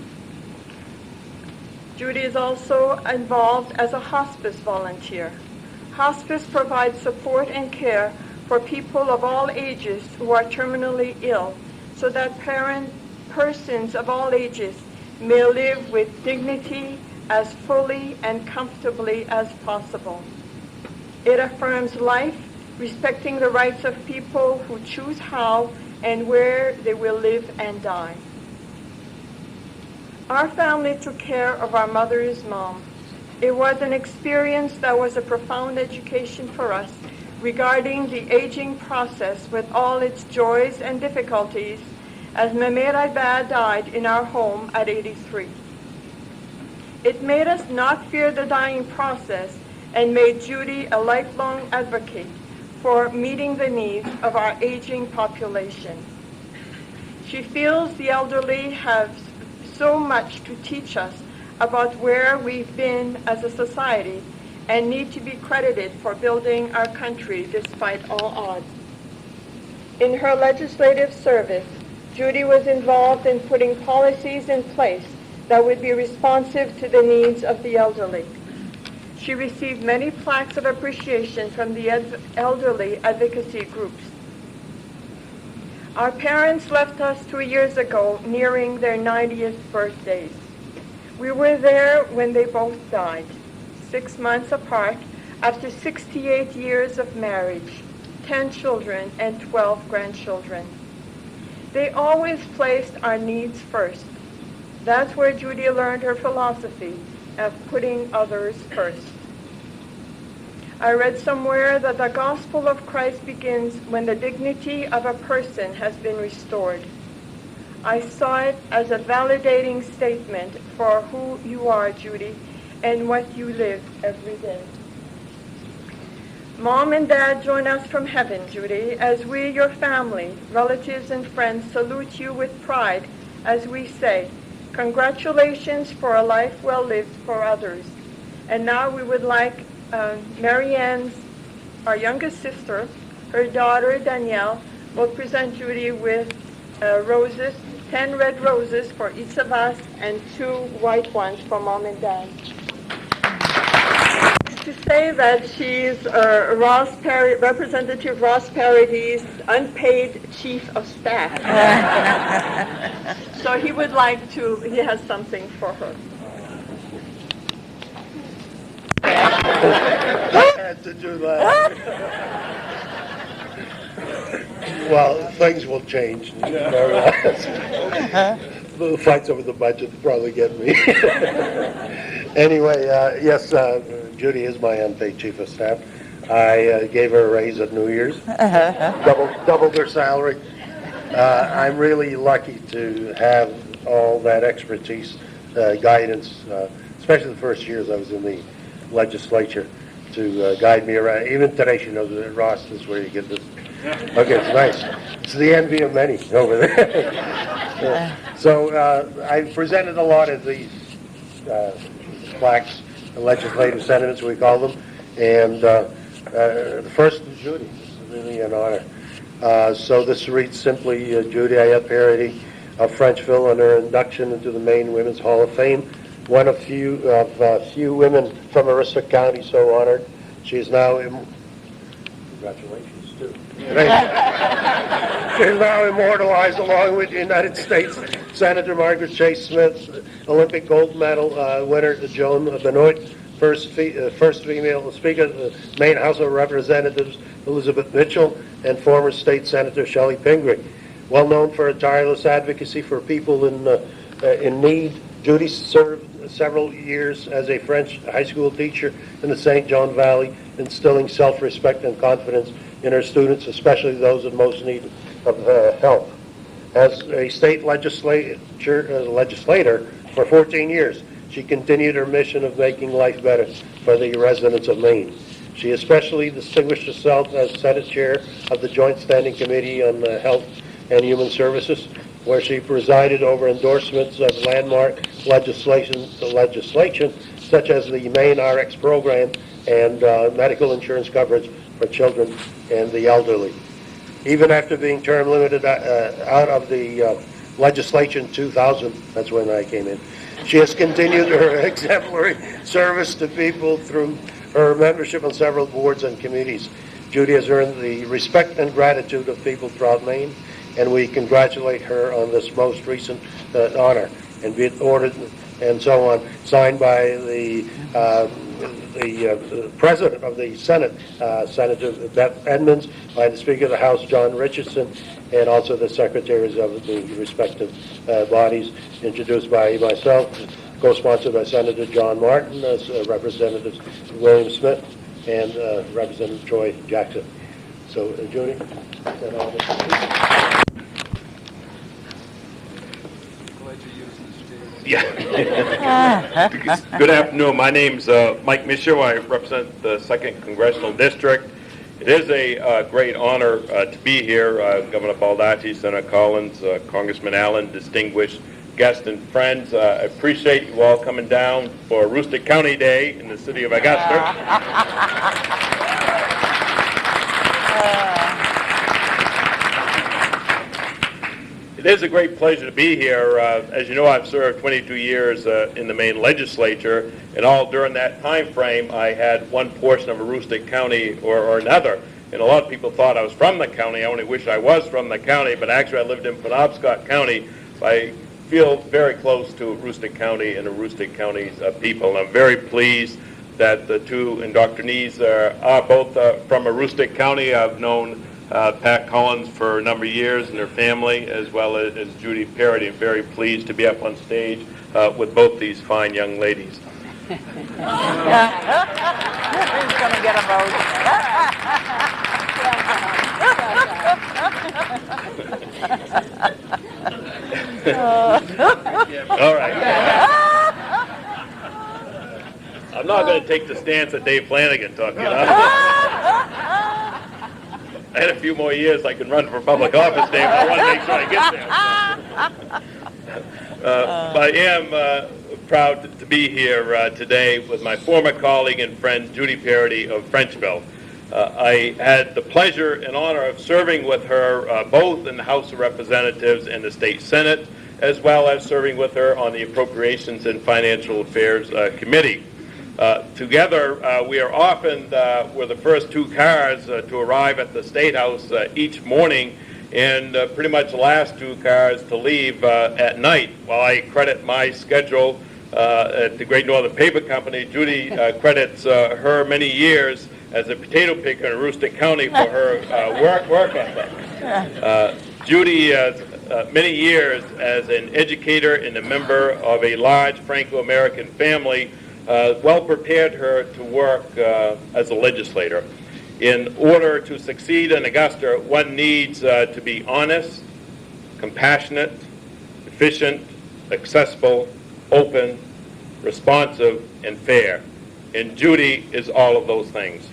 Judy is also involved as a hospice volunteer. Hospice provides support and care for people of all ages who are terminally ill, so that persons of all ages may live with dignity as fully and comfortably as possible. It affirms life, respecting the rights of people who choose how and where they will live and die. Our family took care of our mother's mom. It was an experience that was a profound education for us regarding the aging process with all its joys and difficulties, as Mehmet Bad died in our home at 83. It made us not fear the dying process and made Judy a lifelong advocate for meeting the needs of our aging population. She feels the elderly have so much to teach us about where we've been as a society and need to be credited for building our country despite all odds. In her legislative service, Judy was involved in putting policies in place that would be responsive to the needs of the elderly. She received many plaques of appreciation from the elderly advocacy groups. Our parents left us 2 years ago, nearing their 90th birthdays. We were there when they both died, 6 months apart, after 68 years of marriage, 10 children, and 12 grandchildren. They always placed our needs first. That's where Judy learned her philosophy of putting others first. I read somewhere that the gospel of Christ begins when the dignity of a person has been restored. I saw it as a validating statement for who you are, Judy, and what you live every day. Mom and Dad join us from heaven, Judy, as we, your family, relatives, and friends salute you with pride as we say, congratulations for a life well lived for others. And now we would like Marianne's, our youngest sister, her daughter Danielle, will present Judy with roses, 10 red roses for each of us and 2 white ones for Mom and Dad. To say that she's Representative Ross Paradis' unpaid chief of staff. So he has something for her. I had to do that. Well, things will change. The fights over the budget will probably get me. Anyway, yes, Judy is my unpaid chief of staff. I gave her a raise at New Year's, doubled her salary. I'm really lucky to have all that expertise, guidance, especially the first years I was in the legislature, to guide me around. Even today she knows that Ross is where you get this. Okay, it's nice. It's the envy of many over there. So I presented a lot of these plaques, legislative sentiments we call them, and the first is Judy. It's really an honor. So this reads simply, Judy Ayotte Paradis of Frenchville on her induction into the Maine Women's Hall of Fame. One of few women from Aroostook County so honored. She is now, congratulations too. She is now immortalized along with United States Senator Margaret Chase Smith, Olympic gold medal winner Joan Benoit, first female Speaker of the Maine House of Representatives Elizabeth Mitchell, and former State Senator Shelley Pingree. Well known for her tireless advocacy for people in need, Judy served several years as a French high school teacher in the St. John Valley, instilling self-respect and confidence in her students, especially those in most need of help. As a state legislator for 14 years, she continued her mission of making life better for the residents of Maine. She especially distinguished herself as Senate Chair of the Joint Standing Committee on Health and Human Services, where she presided over endorsements of landmark legislation such as the Maine RX program and medical insurance coverage for children and the elderly. Even after being term limited out of the legislation in 2000, that's when I came in, she has continued her exemplary service to people through her membership on several boards and committees. Judy has earned the respect and gratitude of people throughout Maine, and we congratulate her on this most recent honor, and be it ordered and so on, signed by the President of the Senate, Senator Beth Edmonds, by the Speaker of the House, John Richardson, and also the secretaries of the respective bodies, introduced by myself, co-sponsored by Senator John Martin, as Representatives William Smith, and Representative Troy Jackson. So, Judy, Yeah. Good afternoon. My name's Mike Michaud. I represent the 2nd Congressional District. It is a great honor to be here. Governor Baldacci, Senator Collins, Congressman Allen, distinguished guests and friends. I appreciate you all coming down for Aroostook County Day in the city of Augusta. It is a great pleasure to be here. As you know, I've served 22 years in the Maine legislature, and all during that time frame, I had one portion of Aroostook County or another. And a lot of people thought I was from the county. I only wish I was from the county, but actually I lived in Penobscot County. I feel very close to Aroostook County and Aroostook County's people. I'm very pleased that the two inductees are both from Aroostook County. I've known Pat Collins for a number of years and her family, as well as Judy Paradis. I'm very pleased to be up on stage with both these fine young ladies. Who's going to get a vote? All right. I'm not going to take the stance that Dave Flanagan took, you know. I had a few more years I can run for public office, Dave. I want to make sure I get there. I am proud to be here today with my former colleague and friend, Judy Paradis of Frenchville. I had the pleasure and honor of serving with her both in the House of Representatives and the State Senate, as well as serving with her on the Appropriations and Financial Affairs Committee. Together, we are often we're the first two cars to arrive at the State House each morning, and pretty much the last two cars to leave at night. While I credit my schedule at the Great Northern Paper Company, Judy credits her many years as a potato picker in Aroostook County for her work ethic. Judy has many years as an educator and a member of a large Franco-American family well prepared her to work as a legislator. In order to succeed in Augusta, one needs to be honest, compassionate, efficient, accessible, open, responsive, and fair. And Judy is all of those things.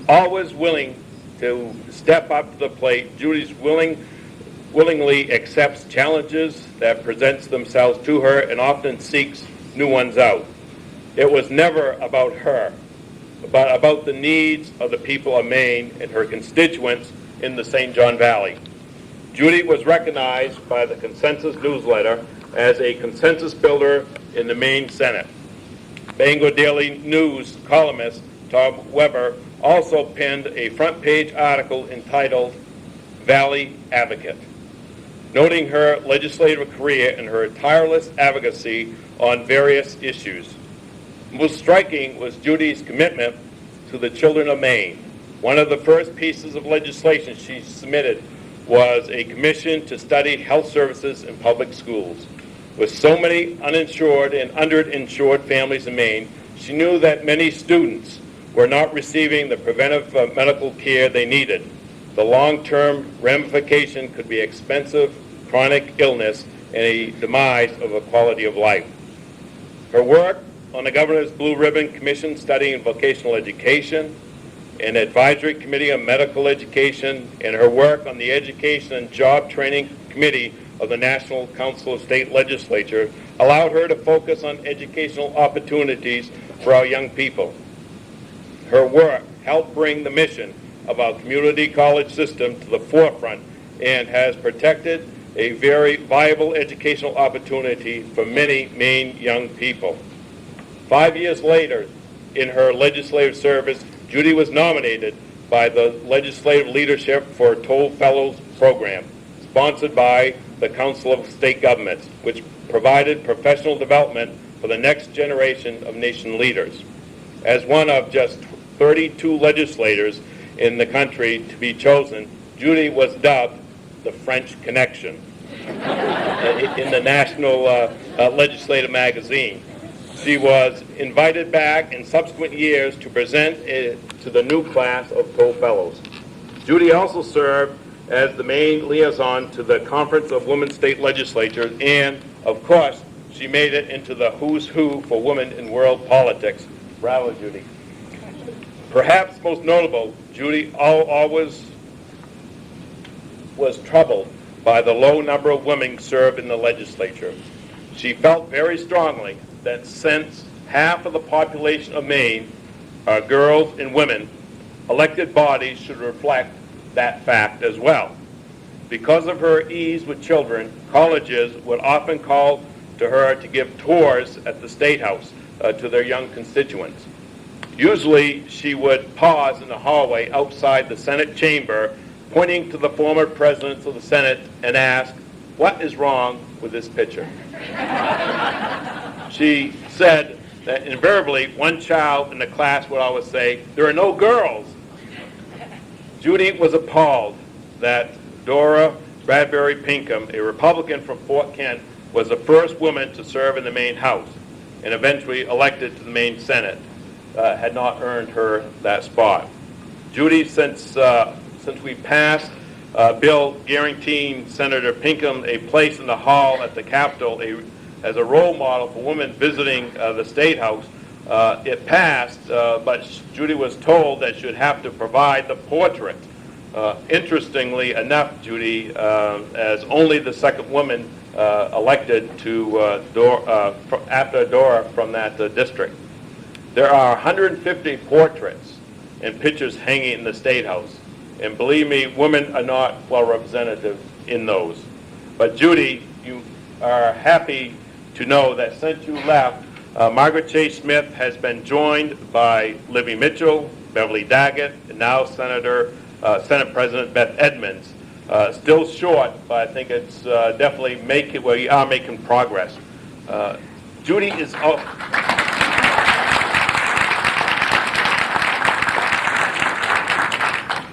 Always willing to step up to the plate, Judy's willingly accepts challenges that presents themselves to her and often seeks new ones out. It was never about her, but about the needs of the people of Maine and her constituents in the St. John Valley. Judy was recognized by the Consensus newsletter as a consensus builder in the Maine Senate. Bangor Daily News columnist Tom Weber, also penned a front-page article entitled Valley Advocate, noting her legislative career and her tireless advocacy on various issues. Most striking was Judy's commitment to the children of Maine. One of the first pieces of legislation she submitted was a commission to study health services in public schools. With so many uninsured and underinsured families in Maine, she knew that many students were not receiving the preventive medical care they needed. The long-term ramification could be expensive, chronic illness, and a demise of a quality of life. Her work on the Governor's Blue Ribbon Commission studying vocational education, an advisory committee on medical education, and her work on the Education and Job Training Committee of the National Council of State Legislature allowed her to focus on educational opportunities for our young people. Her work helped bring the mission of our community college system to the forefront and has protected a very viable educational opportunity for many Maine young people. 5 years later, in her legislative service, Judy was nominated by the legislative leadership for a Toll Fellows program, sponsored by the Council of State Governments, which provided professional development for the next generation of nation leaders. As one of just 32 legislators in the country to be chosen, Judy was dubbed the French Connection in the National Legislative Magazine. She was invited back in subsequent years to present to the new class of Toll Fellows. Judy also served as the Maine liaison to the Conference of Women State Legislatures, and, of course, she made it into the who's who for women in world politics. Bravo, Judy. Perhaps most notable, Judy always was troubled by the low number of women served in the legislature. She felt very strongly that since half of the population of Maine are girls and women, elected bodies should reflect that fact as well. Because of her ease with children, colleges would often call to her to give tours at the State House to their young constituents. Usually, she would pause in the hallway outside the Senate chamber, pointing to the former presidents of the Senate and ask, "What is wrong with this picture?" She said that invariably one child in the class would always say, "There are no girls." Judy was appalled that Dora Bradbury Pinkham, a Republican from Fort Kent, was the first woman to serve in the Maine House and eventually elected to the Maine Senate, had not earned her that spot. Judy, since we passed a bill guaranteeing Senator Pinkham a place in the hall at the Capitol as a role model for women visiting the State House, it passed, but Judy was told that she would have to provide the portrait. Interestingly enough, Judy, as only the second woman elected to after Dora from that district. There are 150 portraits and pictures hanging in the State House, and believe me, women are not well represented in those. But Judy, you are happy to know that since you left, Margaret Chase Smith has been joined by Libby Mitchell, Beverly Daggett, and now Senate President Beth Edmonds. Still short, but I think it's definitely we are making progress. Judy is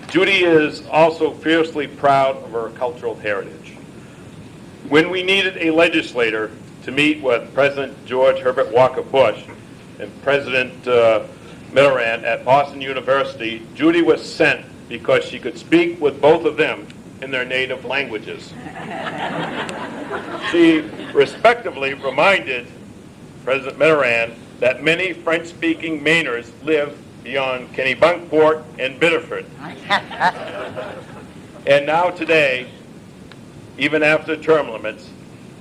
Judy is also fiercely proud of her cultural heritage. When we needed a legislator to meet with President George Herbert Walker Bush and President Mitterrand at Boston University, Judy was sent because she could speak with both of them in their native languages. She respectively reminded President Mitterrand that many French-speaking Mainers live beyond Kennebunkport and Biddeford. And now today, even after term limits,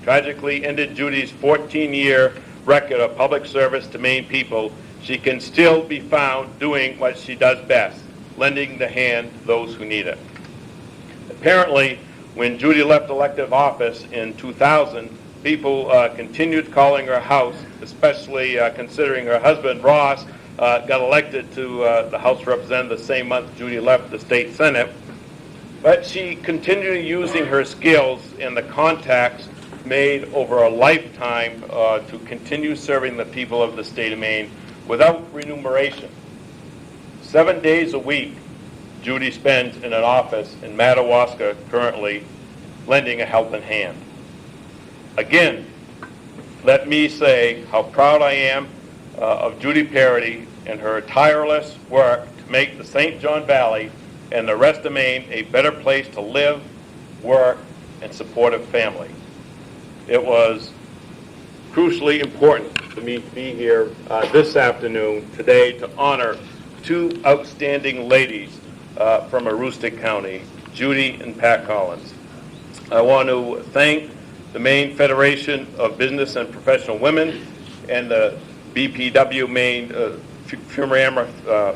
tragically ended Judy's 14-year record of public service to Maine people, she can still be found doing what she does best, lending the hand to those who need it. Apparently, when Judy left elective office in 2000, people continued calling her house, especially considering her husband, Ross, got elected to the House of Representatives the same month Judy left the state Senate. But she continued using her skills and the contacts made over a lifetime to continue serving the people of the state of Maine without remuneration. 7 days a week, Judy spends in an office in Madawaska currently, lending a helping hand. Again, let me say how proud I am of Judy Paradis and her tireless work to make the St. John Valley and the rest of Maine a better place to live, work, and support a family. It was crucially important for me to be here this afternoon today to honor two outstanding ladies from Aroostook County, Judy and Pat Collins. I want to thank the Maine Federation of Business and Professional Women and the BPW Maine Futurama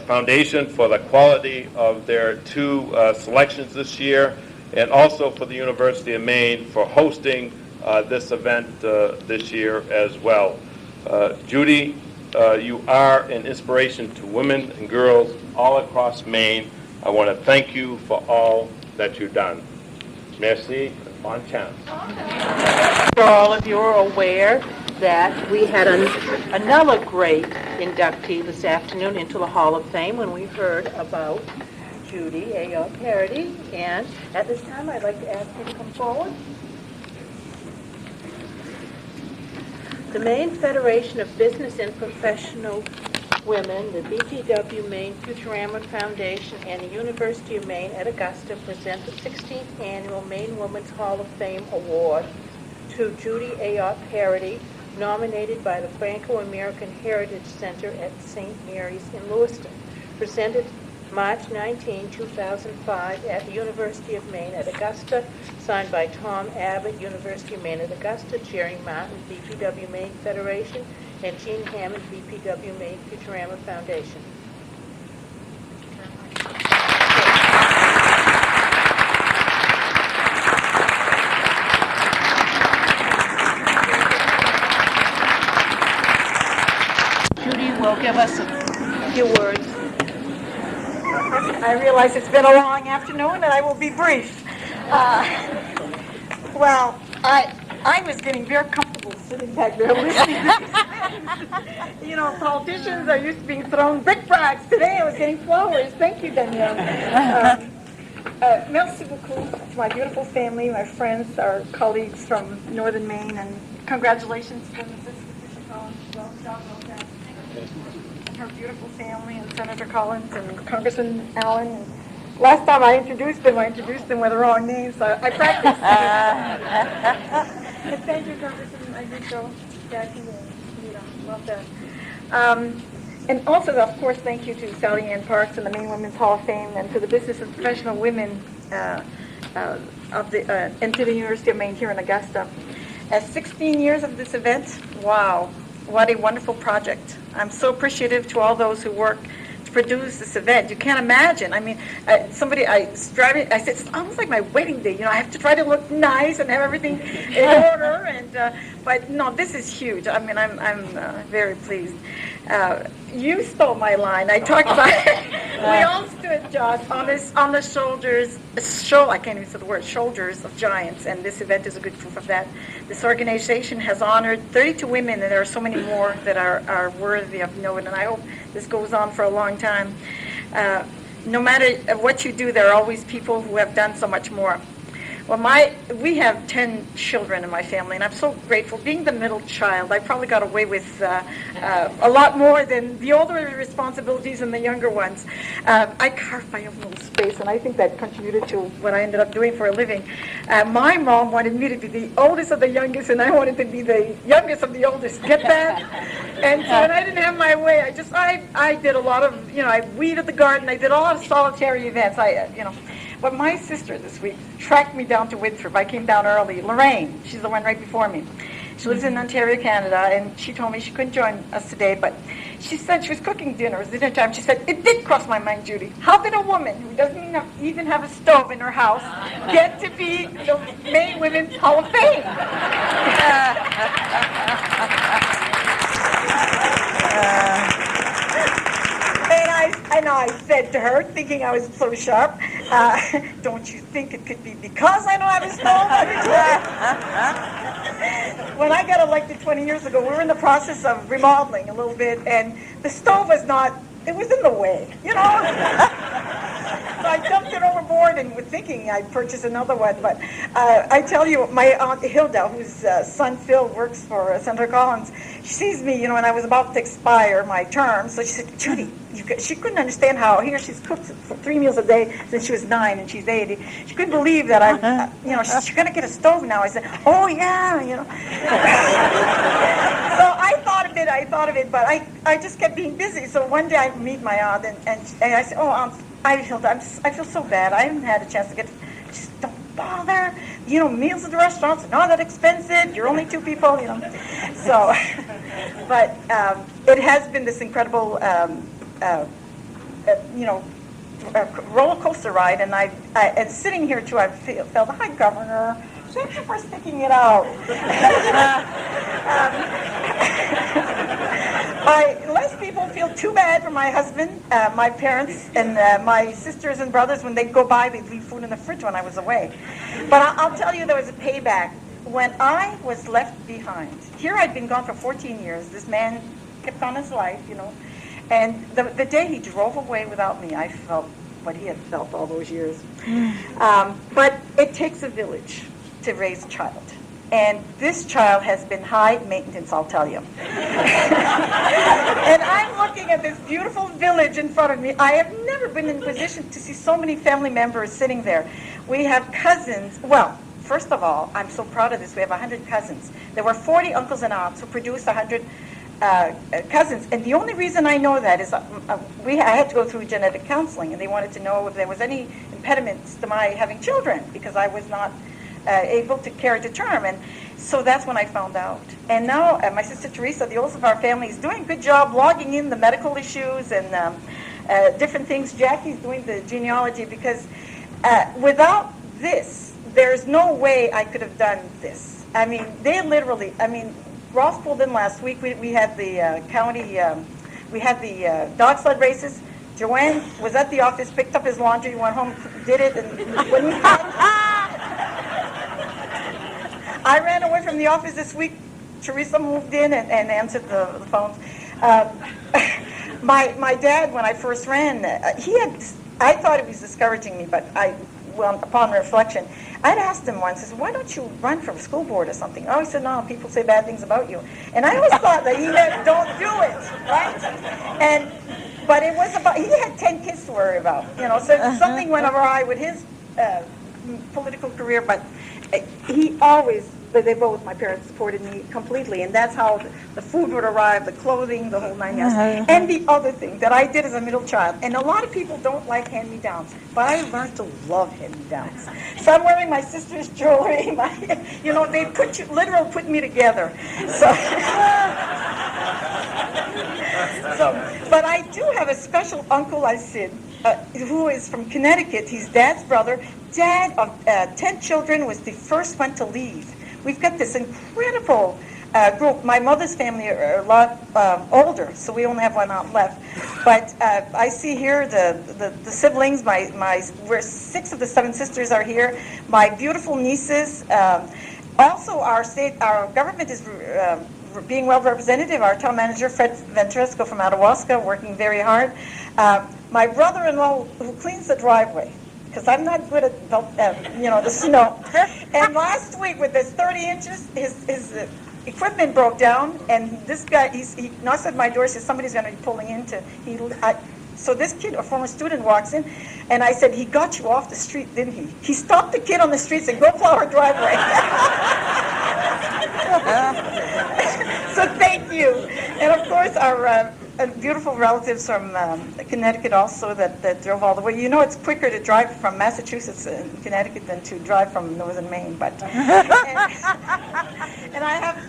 Foundation for the quality of their two selections this year, and also for the University of Maine for hosting this event this year as well. Judy, you are an inspiration to women and girls all across Maine. I want to thank you for all that you've done. Merci, bon chance. All of you are aware that we had another great inductee this afternoon into the Hall of Fame when we heard about Judy Ayotte Paradis. And at this time, I'd like to ask you to come forward. The Maine Federation of Business and Professional Women, the BPW Maine Futurama Foundation, and the University of Maine at Augusta present the 16th Annual Maine Women's Hall of Fame Award to Judy Ayotte Paradis, nominated by the Franco-American Heritage Center at St. Mary's in Lewiston. Presented March 19, 2005 at the University of Maine at Augusta, signed by Tom Abbott, University of Maine at Augusta, Jerry Martin, BPW Maine Federation, and Jean Hammond, BPW Maine Futurama Foundation. Judy will give us a few words. I realize it's been a long afternoon, and I will be brief. Well, I was getting very comfortable sitting back there listening. You know, politicians are used to being thrown brickbats. Today I was getting flowers. Thank you, Danielle. Merci beaucoup to my beautiful family, my friends, our colleagues from Northern Maine, and congratulations to Mrs. Patricia Collins, and her beautiful family, and Senator Collins, and Congressman Allen. And last time I introduced them with the wrong names, so I practiced. And thank you, Congressman Ayotte, Jackie, and love that. And also, of course, thank you to Sally Ann Parks and the Maine Women's Hall of Fame, and to the Business and Professional Women and to the University of Maine here in Augusta. 16 years of this event, wow, what a wonderful project. I'm so appreciative to all those who work to produce this event. You can't imagine. I mean, I said, it's almost like my wedding day. You know, I have to try to look nice and have everything in order. And but no, this is huge. I mean, I'm very pleased. You stole my line. I talked about we all stood, Josh, on the shoulders. I can't even say the word. Shoulders of giants, and this event is a good proof of that. This organization has honored 32 women, and there are so many more that are worthy of note. And I hope this goes on for a long time. No matter what you do, there are always people who have done so much more. Well, we have 10 children in my family, and I'm so grateful. Being the middle child, I probably got away with a lot more than the older responsibilities and the younger ones. I carved my own little space, and I think that contributed to what I ended up doing for a living. My mom wanted me to be the oldest of the youngest, and I wanted to be the youngest of the oldest. Get that? And so when I didn't have my way, I did a lot of, I weeded the garden. I did a lot of solitary events. But my sister this week tracked me down to Winthrop. I came down early. Lorraine, she's the one right before me. She lives in Ontario, Canada, and she told me she couldn't join us today, but she said she was cooking dinner. It was dinner time. She said, it did cross my mind, Judy. How did a woman who doesn't even have a stove in her house get to be the Maine Women's Hall of Fame? And, 'Cause I said to her, thinking I was so sharp, don't you think it could be because I don't have a stove? When I got elected 20 years ago, we were in the process of remodeling a little bit, and the stove was not, it was in the way, you know? So I dumped it overboard and was thinking I'd purchase another one. But I tell you, my Aunt Hilda, whose son Phil works for Senator Collins, she sees me, you know, and I was about to expire my term. So she said, Judy, she couldn't understand how, here she's cooked for 3 meals a day since she was 9 and she's 80. She couldn't believe that she's going to get a stove now. I said, oh, yeah, you know. So I thought of it, but I just kept being busy. So one day I meet my aunt, and I said, oh, Aunt, I feel so bad. I haven't had a chance to get. Just don't bother. You know, meals at the restaurants are not that expensive. You're only 2 people, you know. So, but it has been this incredible, roller coaster ride. And and sitting here too, I felt, hi, Governor. Thank you for sticking it out. Less people feel too bad for my husband, my parents, and my sisters and brothers. When they go by, they leave food in the fridge when I was away. But I'll tell you, there was a payback. When I was left behind, here I'd been gone for 14 years. This man kept on his life, you know. And the day he drove away without me, I felt what he had felt all those years. But it takes a village to raise a child. And this child has been high maintenance, I'll tell you. And I'm looking at this beautiful village in front of me. I have never been in a position to see so many family members sitting there. We have cousins. Well, first of all, I'm so proud of this. We have 100 cousins. There were 40 uncles and aunts who produced 100 cousins. And the only reason I know that is I had to go through genetic counseling, and they wanted to know if there was any impediments to my having children, because I was not able to carry to term. And so that's when I found out. And now my sister Teresa, the oldest of our family, is doing a good job logging in the medical issues and different things. Jackie's doing the genealogy, because without this, there's no way I could have done this. I mean, Ross pulled in last week. We had the county, we had the dog sled races. Joanne was at the office, picked up his laundry, went home, did it, and when we I ran away from the office this week. Teresa moved in and answered the phones. My dad, when I first ran, I thought he was discouraging me, but upon reflection, I'd asked him once, I said, why don't you run for school board or something? Oh, he said, no, people say bad things about you. And I always thought that he meant don't do it, right? But it was about, he had 10 kids to worry about, you know, so something went awry with his political career, but he always, my parents supported me completely, and that's how the food would arrive, the clothing, the whole 9 yards. And the other thing that I did as a middle child, and a lot of people don't like hand-me-downs, but I learned to love hand-me-downs. So I'm wearing my sister's jewelry, they literally put me together. But I do have a special uncle, I said, who is from Connecticut. He's Dad's brother. Dad of 10 children was the first one to leave. We've got this incredible group. My mother's family are a lot older, so we only have one aunt left. But I see here the siblings. We're 6 of the 7 sisters are here. My beautiful nieces. Also, our government is being well represented. Our town manager, Fred Ventresco from Atahuasca, working very hard. My brother-in-law who cleans the driveway, because I'm not good at the snow. And last week with this 30 inches, his equipment broke down, and this guy, he knocks at my door, says somebody's going to be pulling into. So this kid, a former student, walks in, and I said, he got you off the street, didn't he? He stopped the kid on the street and said, go plow our driveway. So thank you. And of course, our beautiful relatives from Connecticut also that drove all the way. You know, it's quicker to drive from Massachusetts and Connecticut than to drive from northern Maine. But and I have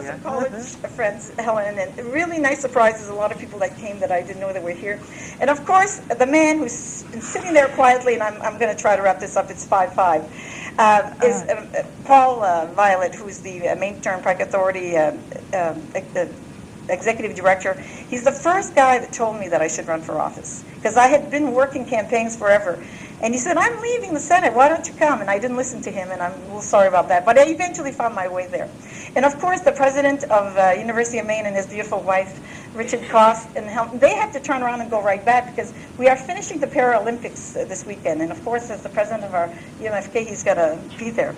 some college friends, Helen, and really nice surprises. A lot of people that came that I didn't know that were here. And of course, the man who's been sitting there quietly, and I'm going to try to wrap this up. It's 5-5. Is Paul Violet, who's the Maine Turnpike Authority executive director. He's the first guy that told me that I should run for office, because I had been working campaigns forever. And he said, I'm leaving the Senate, why don't you come? And I didn't listen to him, and I'm a little sorry about that. But I eventually found my way there. And of course, the president of University of Maine and his beautiful wife, Richard Koss, and they had to turn around and go right back, because we are finishing the Paralympics this weekend. And of course, as the president of our UMFK, he's got to be there.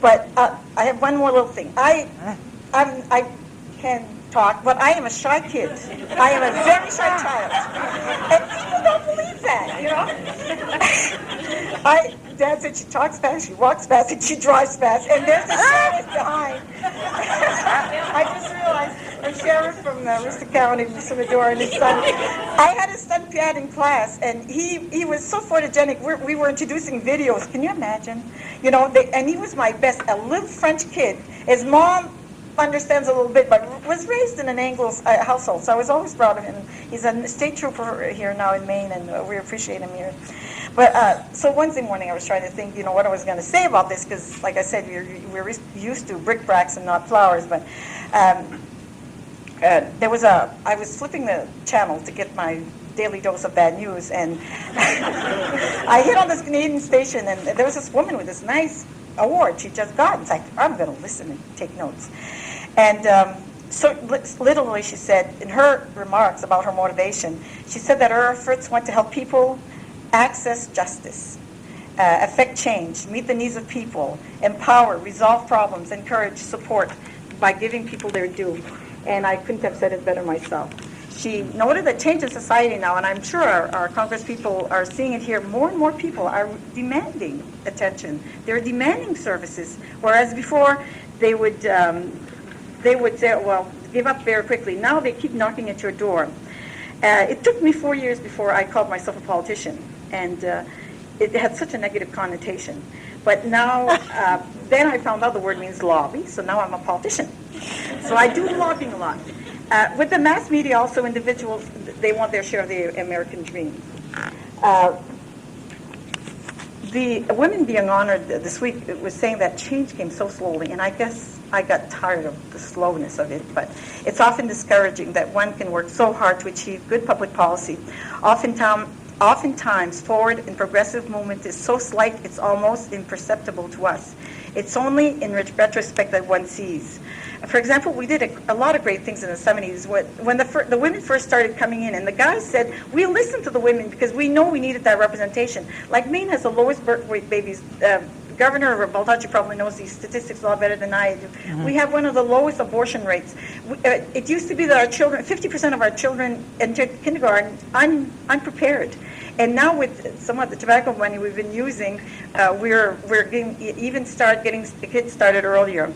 But I have one more little thing. I can talk, but I am a shy kid. I am a very shy child. And people don't believe that, you know? Dad said she talks fast, she walks fast, and she drives fast, and there's a sheriff behind. I just realized a sheriff from Worcester County, Mr. Medora, and his son. I had his son Pat in class, and he was so photogenic. We were introducing videos. Can you imagine? You know, and he was my best, a little French kid. His mom understands a little bit, but was raised in an Anglo household, so I was always proud of him. He's a state trooper here now in Maine, and we appreciate him here. But so Wednesday morning, I was trying to think, you know, what I was going to say about this, because, like I said, we're used to brickbats and not flowers. But I was flipping the channel to get my daily dose of bad news, and I hit on this Canadian station, and there was this woman with this nice award she just got. It's like, I'm going to listen and take notes. And so literally, she said, in her remarks about her motivation, she said that her efforts went to help people access justice, affect change, meet the needs of people, empower, resolve problems, encourage, support by giving people their due. And I couldn't have said it better myself. She noted that change in society now, and I'm sure our Congress people are seeing it here, more and more people are demanding attention. They're demanding services, whereas before they would say, well, give up very quickly. Now they keep knocking at your door. It took me 4 years before I called myself a politician, and it had such a negative connotation. But now, then I found out the word means lobby, so now I'm a politician. So I do lobbying a lot. With the mass media, also individuals, they want their share of the American dream. The women being honored this week was saying that change came so slowly, and I guess I got tired of the slowness of it, but it's often discouraging that one can work so hard to achieve good public policy. Oftentimes, forward and progressive movement is so slight it's almost imperceptible to us. It's only in retrospect that one sees. For example, we did a lot of great things in the 70s when the women first started coming in, and the guys said, we listened to the women because we know we needed that representation. Like Maine has the lowest birth rate babies. Governor of Baltachi probably knows these statistics a lot better than I do. Mm-hmm. We have one of the lowest abortion rates. It used to be that our children, 50% of our children entered kindergarten unprepared. And now with some of the tobacco money we've been using, we're getting the kids started earlier.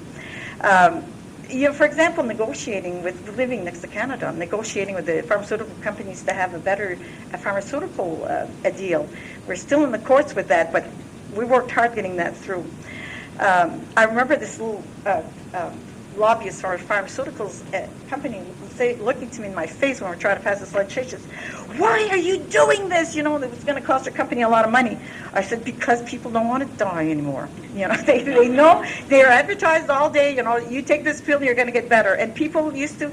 For example, negotiating with living next to Canada, negotiating with the pharmaceutical companies to have a better pharmaceutical deal. We're still in the courts with that, but we worked hard getting that through. I remember this little lobbyist for a pharmaceuticals company looking to me in my face when we were trying to pass this legislation. Why are you doing this? You know, it was going to cost our company a lot of money. I said, because people don't want to die anymore. You know, they know, they're advertised all day, you know, you take this pill, you're going to get better. And people used to,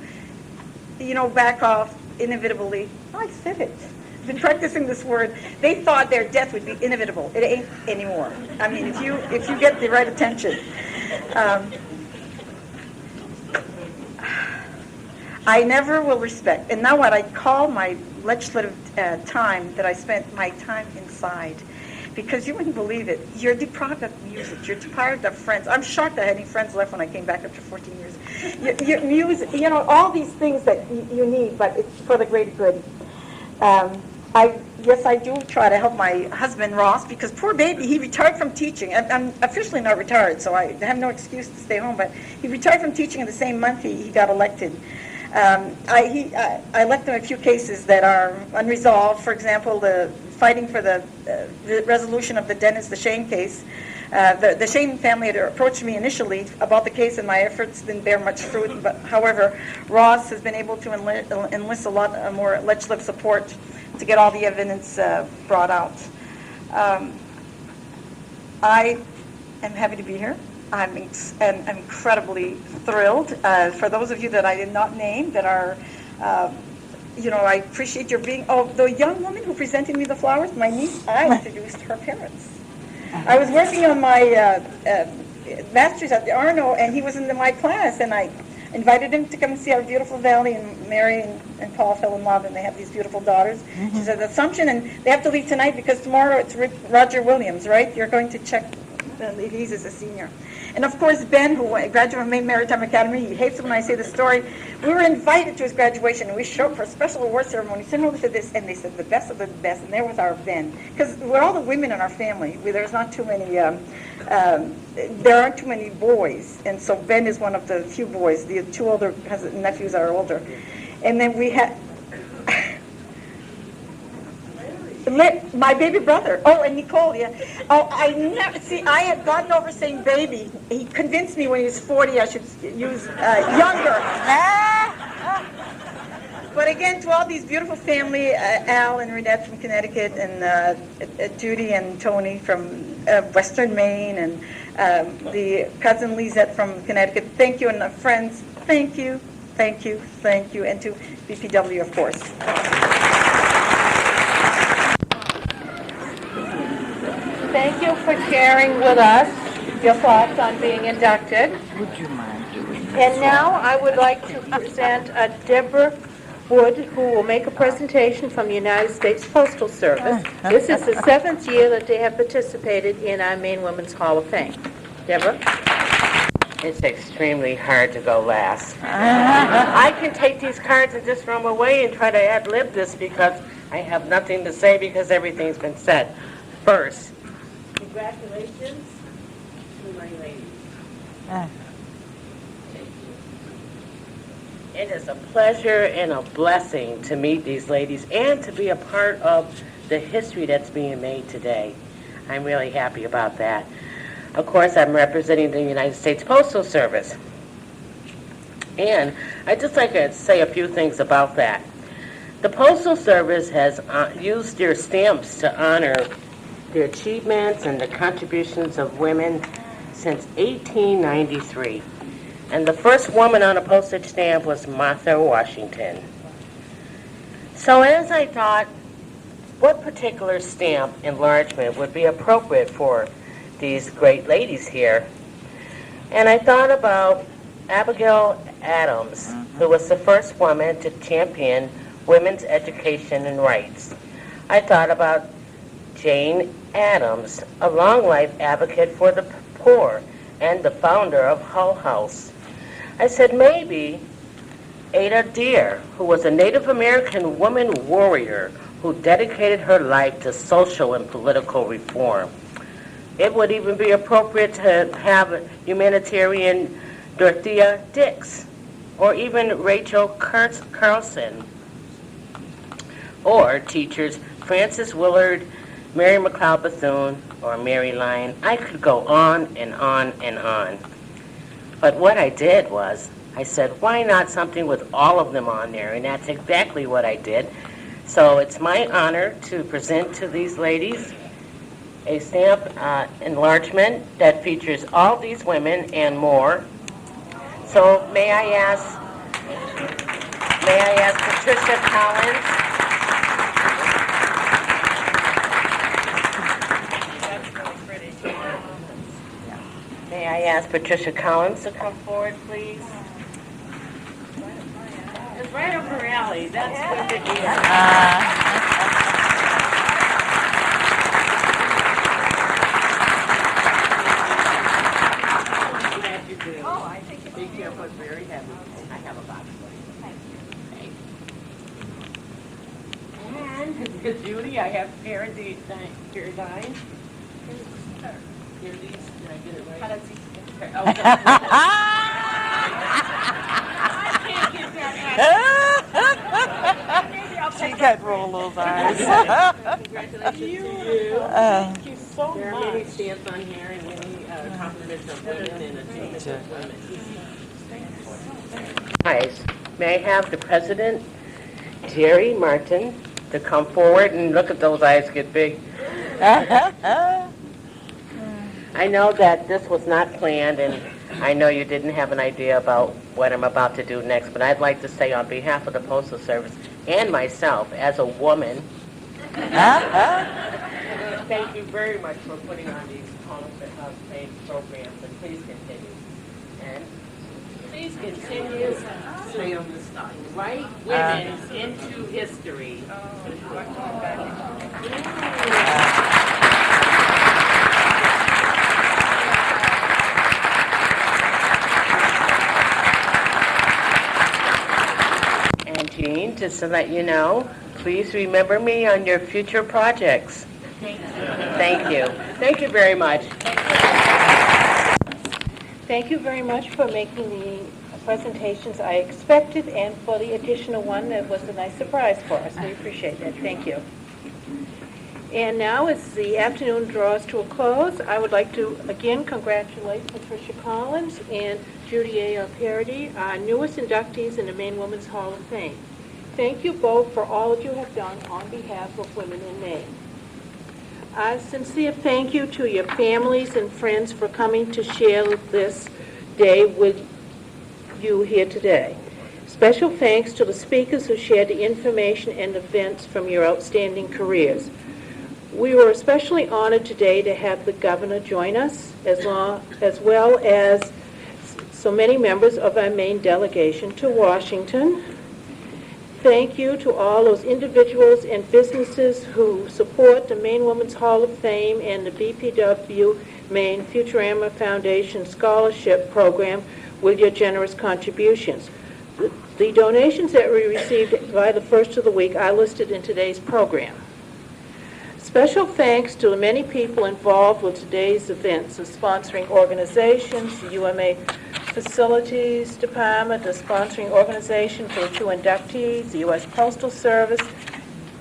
back off inevitably. I said it. I've been practicing this word. They thought their death would be inevitable. It ain't anymore. I mean, if you get the right attention. I never will respect, and now what I call my legislative time that I spent my time inside, because you wouldn't believe it. You're deprived of music. You're deprived of friends. I'm shocked I had any friends left when I came back after 14 years. Your music, all these things that you need, but it's for the greater good. I do try to help my husband, Ross, because poor baby, he retired from teaching. I'm officially not retired, so I have no excuse to stay home, but he retired from teaching in the same month he got elected. I left him a few cases that are unresolved. For example, the fighting for the resolution of the Dennis DeShane case. The Shane family had approached me initially about the case, and my efforts didn't bear much fruit. But however, Ross has been able to enlist a lot more legislative support to get all the evidence brought out. I am happy to be here. I'm incredibly thrilled. For those of you that I did not name that are, I appreciate your being. Oh, the young woman who presented me the flowers, my niece, I introduced her parents. I was working on my master's at the Arno, and he was in my class, and I invited him to come and see our beautiful valley, and Mary and Paul fell in love, and they have these beautiful daughters. She's at Assumption, and they have to leave tonight because tomorrow it's Roger Williams, right? You're going to check, he's a senior. And of course, Ben, who graduated from Maine Maritime Academy, he hates it when I say the story. We were invited to his graduation, and we showed up for a special award ceremony, similar to this, and they said the best of the best, and there was our Ben. Because we're all the women in our family. There's not too many, there aren't too many boys, and so Ben is one of the few boys. The two older nephews are older. And then we had my baby brother. Oh, and Nicole, yeah. Oh, I had gotten over saying baby. He convinced me when he was 40 I should use younger. But again, to all these beautiful family, Al and Renette from Connecticut, and Judy and Tony from Western Maine, and the cousin Lisette from Connecticut, thank you, and friends, thank you, thank you, thank you, and to BPW, of course. Thank you for sharing with us your thoughts on being inducted. Would you mind doing this? And now I would like to present Deborah Wood, who will make a presentation from the United States Postal Service. This is the 7th year that they have participated in our Maine Women's Hall of Fame. Deborah? It's extremely hard to go last. I can take these cards and just run away and try to ad-lib this because I have nothing to say because everything's been said. First, congratulations to my ladies. It is a pleasure and a blessing to meet these ladies and to be a part of the history that's being made today. I'm really happy about that. Of course, I'm representing the United States Postal Service. And I'd just like to say a few things about that. The Postal Service has used their stamps to honor the achievements and the contributions of women since 1893. And the first woman on a postage stamp was Martha Washington. So as I thought, what particular stamp enlargement would be appropriate for these great ladies here? And I thought about Abigail Adams, who was the first woman to champion women's education and rights. I thought about Jane Addams, a long-life advocate for the poor and the founder of Hull House. I said maybe Ada Deer, who was a Native American woman warrior who dedicated her life to social and political reform. It would even be appropriate to have humanitarian Dorothea Dix, or even Rachel Carlson, or teachers Frances Willard, Mary McLeod Bethune, or Mary Lyon. I could go on and on and on. But what I did was, I said, why not something with all of them on there? And that's exactly what I did. So it's my honor to present to these ladies a stamp enlargement that features all these women and more. So may I ask Patricia Collins? May I ask Patricia Collins to come forward, please? It's right up her alley. That's what it is. Glad you do. Oh, I think it's big careful. It's very heavy. I have a box for you. Thanks. And Judy, I have Paradis. Did I get it right? Paradis. Okay. Oh, I can't get that. She can't roll those eyes. Congratulations to you. Thank you so much. There are many stamps on here and many compliments of women and achievements of women. Guys, may I have the president, Jerry Martin, to come forward and look at those eyes get big. I know that this was not planned, and I know you didn't have an idea about what I'm about to do next, but I'd like to say on behalf of the Postal Service and myself, as a woman, thank you very much for putting on these Hall of Fame programs, and please continue. And please continue. Stay on this side. Right women into history. And Jean, just to let you know, please remember me on your future projects. Thank you. Thank you very much. Thank you very much for making the presentations I expected and for the additional one that was a nice surprise for us. We appreciate that. Thank you. And now, as the afternoon draws to a close, I would like to again congratulate Patricia Collins and Judy Ayotte, Paradis, our newest inductees in the Maine Women's Hall of Fame. Thank you both for all that you have done on behalf of women in Maine. A sincere thank you to your families and friends for coming to share this day with you here today. Special thanks to the speakers who shared the information and events from your outstanding careers. We were especially honored today to have the governor join us, as well as so many members of our Maine delegation to Washington. Thank you to all those individuals and businesses who support the Maine Women's Hall of Fame and the BPW Maine Futurama Foundation Scholarship Program with your generous contributions. The donations that we received by the first of the week are listed in today's program. Special thanks to the many people involved with today's events, the sponsoring organizations, the UMA Facilities Department, the sponsoring organization for the two inductees, the U.S. Postal Service,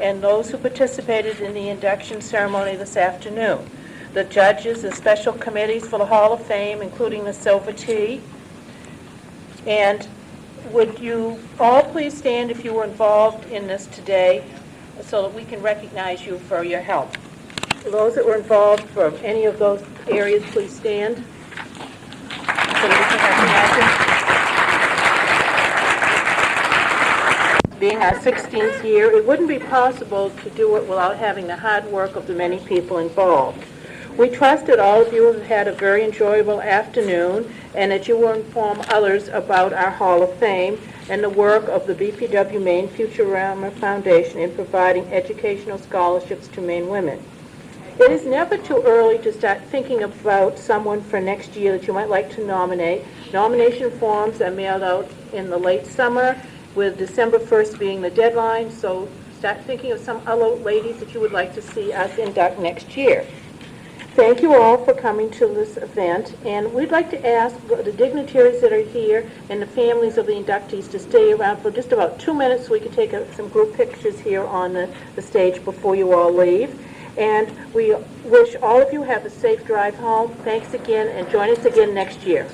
and those who participated in the induction ceremony this afternoon. The judges and special committees for the Hall of Fame, including the Silver Tea. And would you all please stand if you were involved in this today so that we can recognize you for your help. Those that were involved from any of those areas, please stand. So that we can recognize you. Being our 16th year, it wouldn't be possible to do it without having the hard work of the many people involved. We trust that all of you have had a very enjoyable afternoon and that you will inform others about our Hall of Fame and the work of the BPW Maine Futurama Foundation in providing educational scholarships to Maine women. It is never too early to start thinking about someone for next year that you might like to nominate. Nomination forms are mailed out in the late summer, with December 1st being the deadline, so start thinking of some other ladies that you would like to see us induct next year. Thank you all for coming to this event, and we'd like to ask the dignitaries that are here and the families of the inductees to stay around for just about 2 minutes so we can take some group pictures here on the stage before you all leave. And we wish all of you have a safe drive home. Thanks again, and join us again next year.